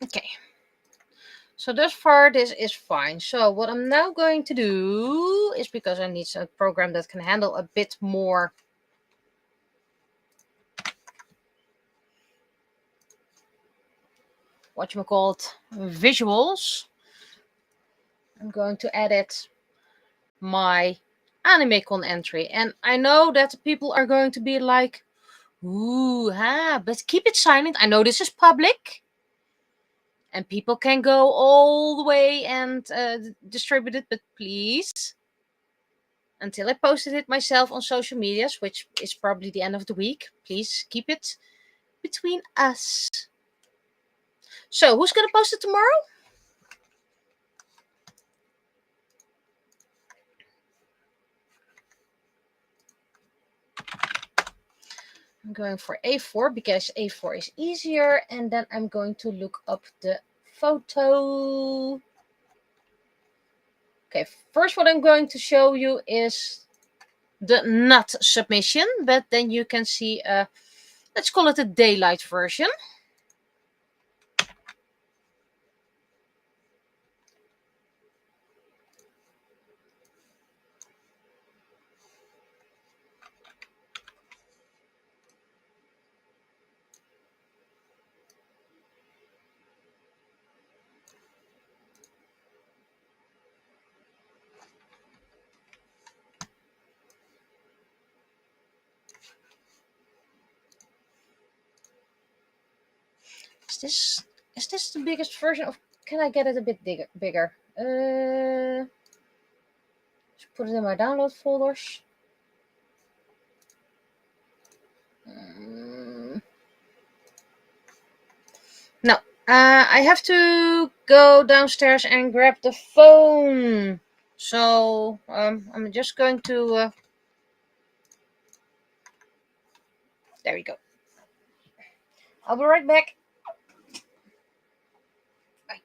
okay. So thus far, this is fine. So what I'm now going to do is, because I need a program that can handle a bit more whatchamacallit, visuals, I'm going to edit my Animecon entry. And I know that people are going to be like, ooh, but keep it silent. I know this is public. and people can go all the way and distribute it, but please, until I posted it myself on social medias, which is probably the end of the week, please keep it between us. So who's gonna post it tomorrow? I'm going for A4 because A4 is easier, and then I'm going to look up the photo. Okay, first what I'm going to show you is the not submission, but then you can see let's call it a daylight version. Is this the biggest version of? Can I get it a bit bigger? Just put it in my download folders. No, I have to go downstairs and grab the phone. So I'm just going to. There we go. I'll be right back. Bye.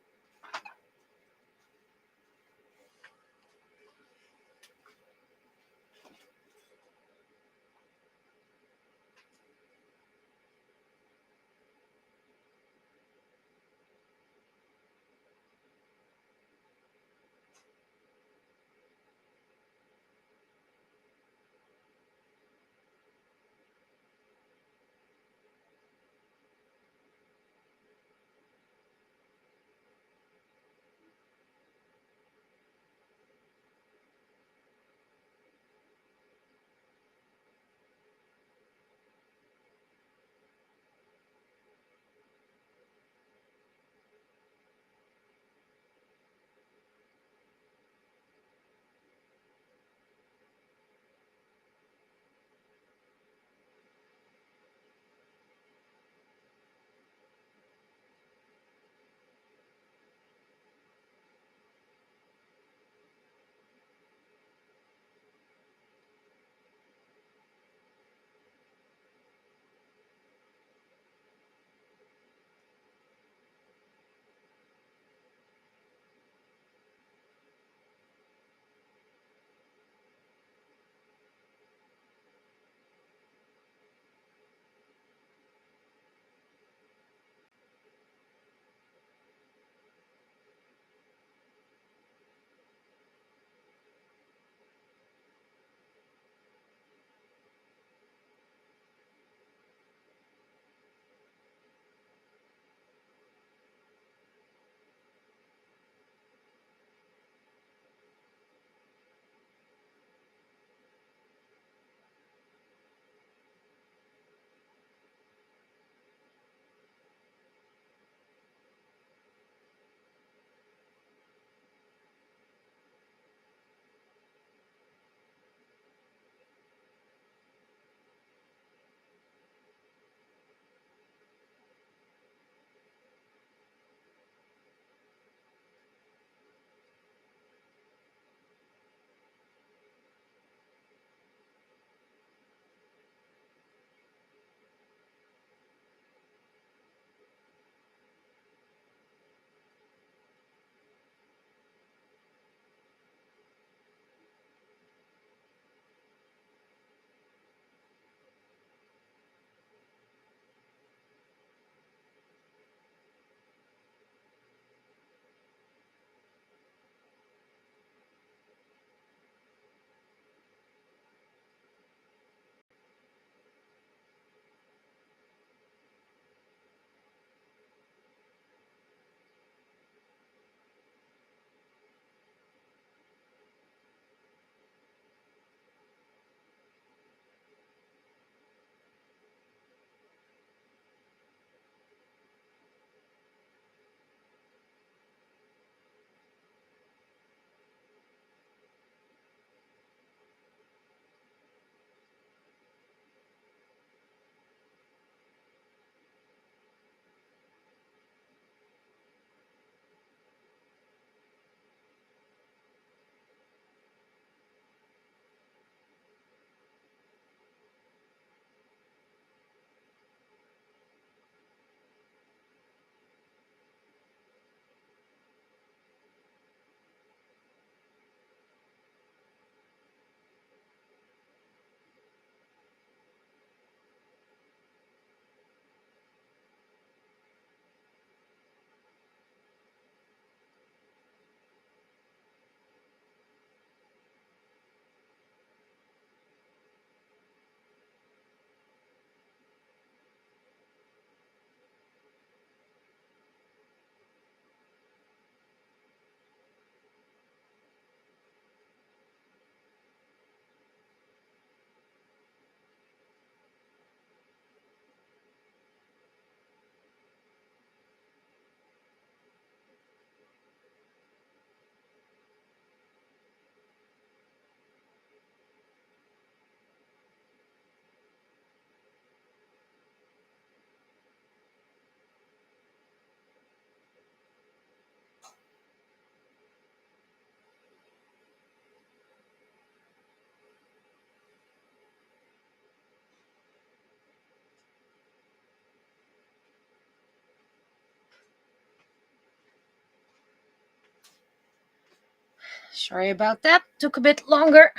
Sorry about that. Took a bit longer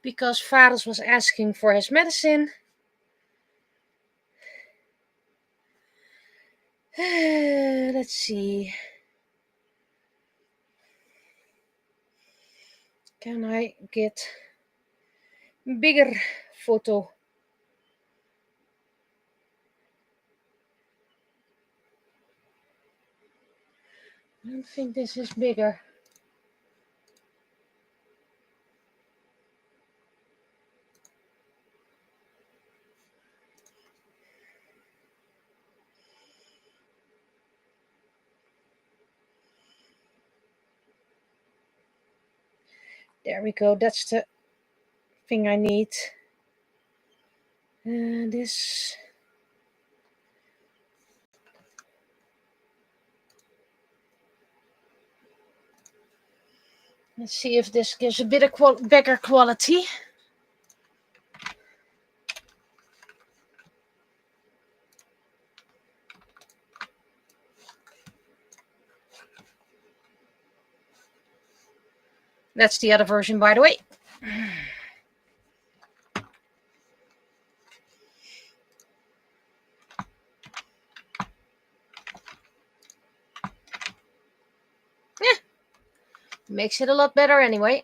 because Fares was asking for his medicine. Let's see. Can I get bigger photo? I don't think this is bigger. There we go. That's the thing I need. This. Let's see if this gives a bit of better quality. That's the other version, by the way. Makes it a lot better anyway.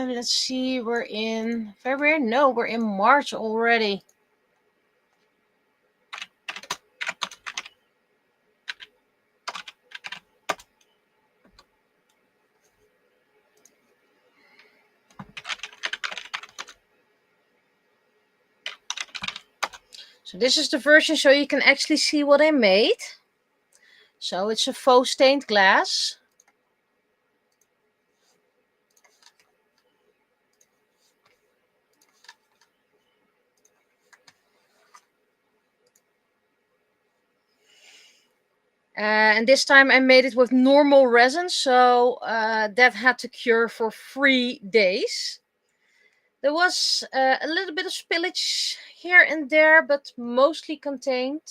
Let's see, we're in February? No, we're in March already. So this is the version so you can actually see what I made. So it's a faux stained glass. And this time I made it with normal resin, so that had to cure for 3 days. There was a little bit of spillage here and there, but mostly contained.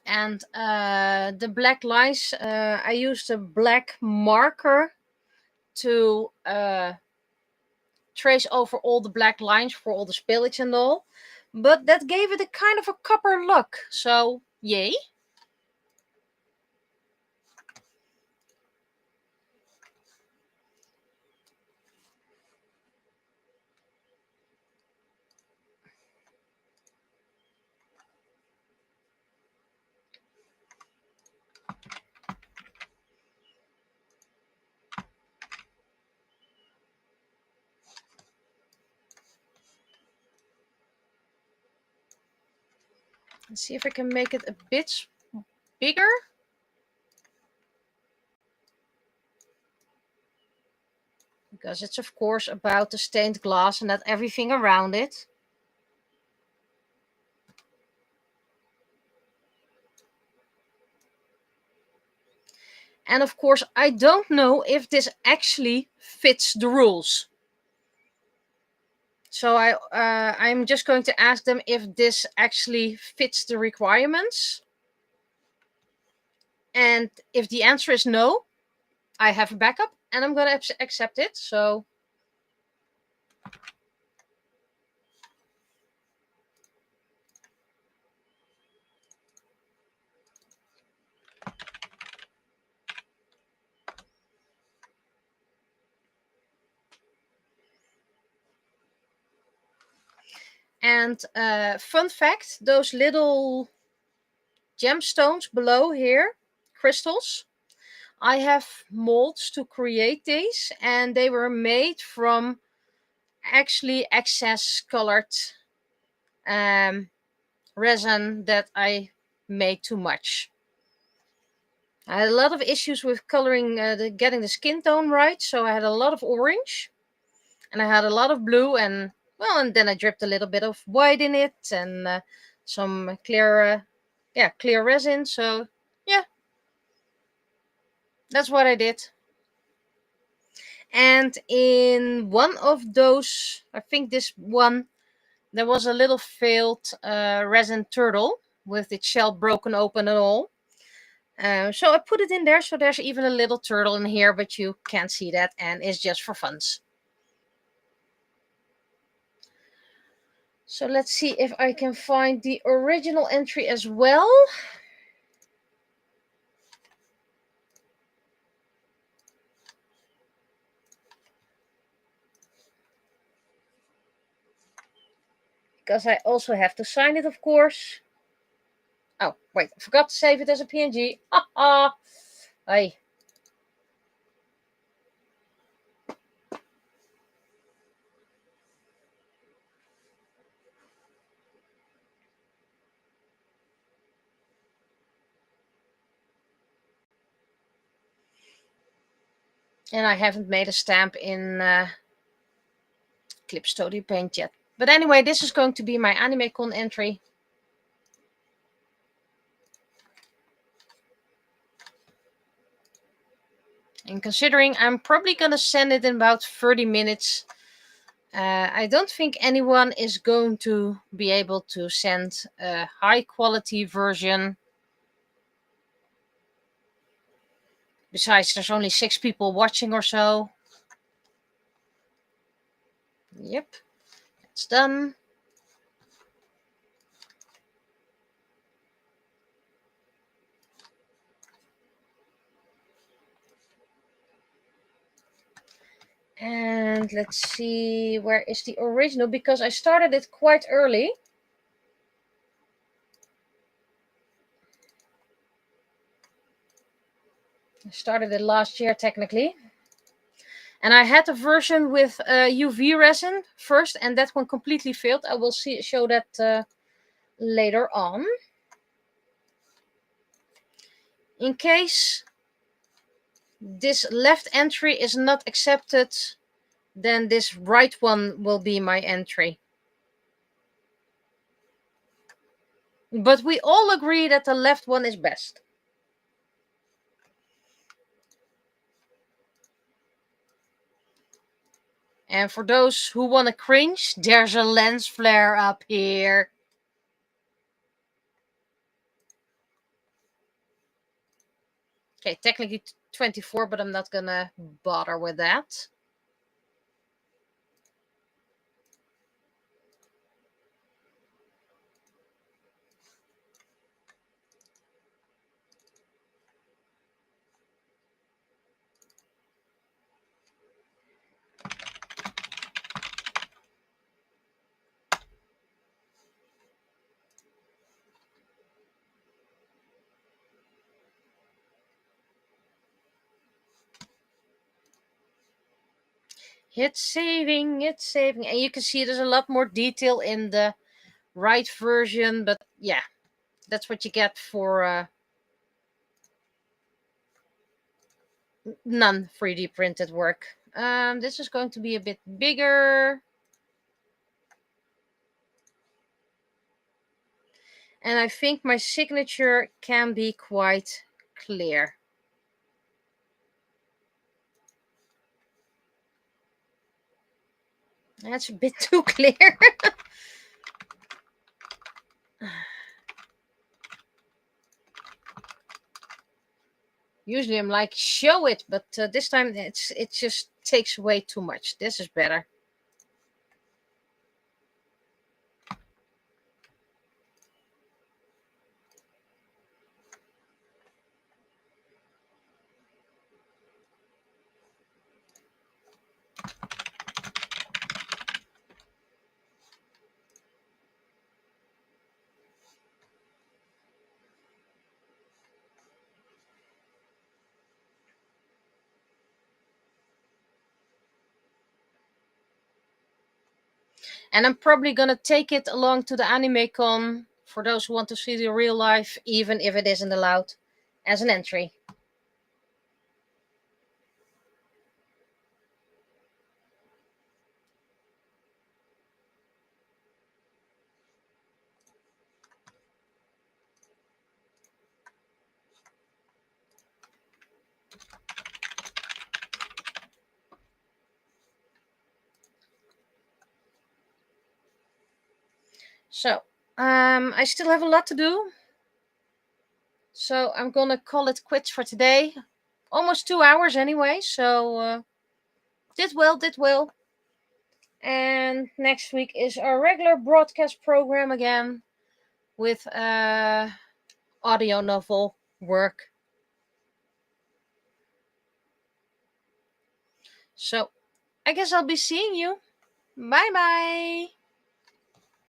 And the black lines, I used a black marker to trace over all the black lines for all the spillage and all. But that gave it a kind of a copper look, so yay. Let's see if I can make it a bit bigger. Because it's of course about the stained glass and not everything around it. And of course, I don't know if this actually fits the rules. So I'm just going to ask them if this actually fits the requirements. And if the answer is no, I have a backup and I'm going to accept it. So and fun fact, those little gemstones below here, crystals, I have molds to create these, and they were made from actually excess colored resin that I made too much. I had a lot of issues with coloring, getting the skin tone right, so I had a lot of orange, and I had a lot of blue, and well, and then I dripped a little bit of white in it, and some clear, clear resin. So yeah, that's what I did. And in one of those, I think this one, there was a little failed resin turtle with its shell broken open and all. So I put it in there, so there's even a little turtle in here, but you can't see that, and it's just for funs. So let's see if I can find the original entry as well. Because I also have to sign it, of course. Oh, wait, I forgot to save it as a PNG. Haha. Hey. And I haven't made a stamp in Clip Studio Paint yet. But anyway, this is going to be my Animecon entry. And considering I'm probably going to send it in about 30 minutes, I don't think anyone is going to be able to send a high quality version. Besides, there's only 6 people watching or so. Yep, it's done. And let's see, where is the original? Because I started it quite early. I started it last year, technically. And I had a version with UV resin first, and that one completely failed. I will show that later on. In case this left entry is not accepted, then this right one will be my entry. But we all agree that the left one is best. And for those who want to cringe, there's a lens flare up here. Okay, technically 24, but I'm not gonna bother with that. It's saving, it's saving. And you can see there's a lot more detail in the right version, but yeah, that's what you get for non 3D printed work. This is going to be a bit bigger. And I think my signature can be quite clear. That's a bit too clear. Usually I'm like, show it, but this time it just takes way too much. This is better. And I'm probably gonna take it along to the Animecon for those who want to see the real life, even if it isn't allowed as an entry. So, I still have a lot to do. So I'm gonna call it quits for today. Almost 2 hours anyway, so did well. And next week is our regular broadcast program again with audio novel work. So I guess I'll be seeing you. Bye bye.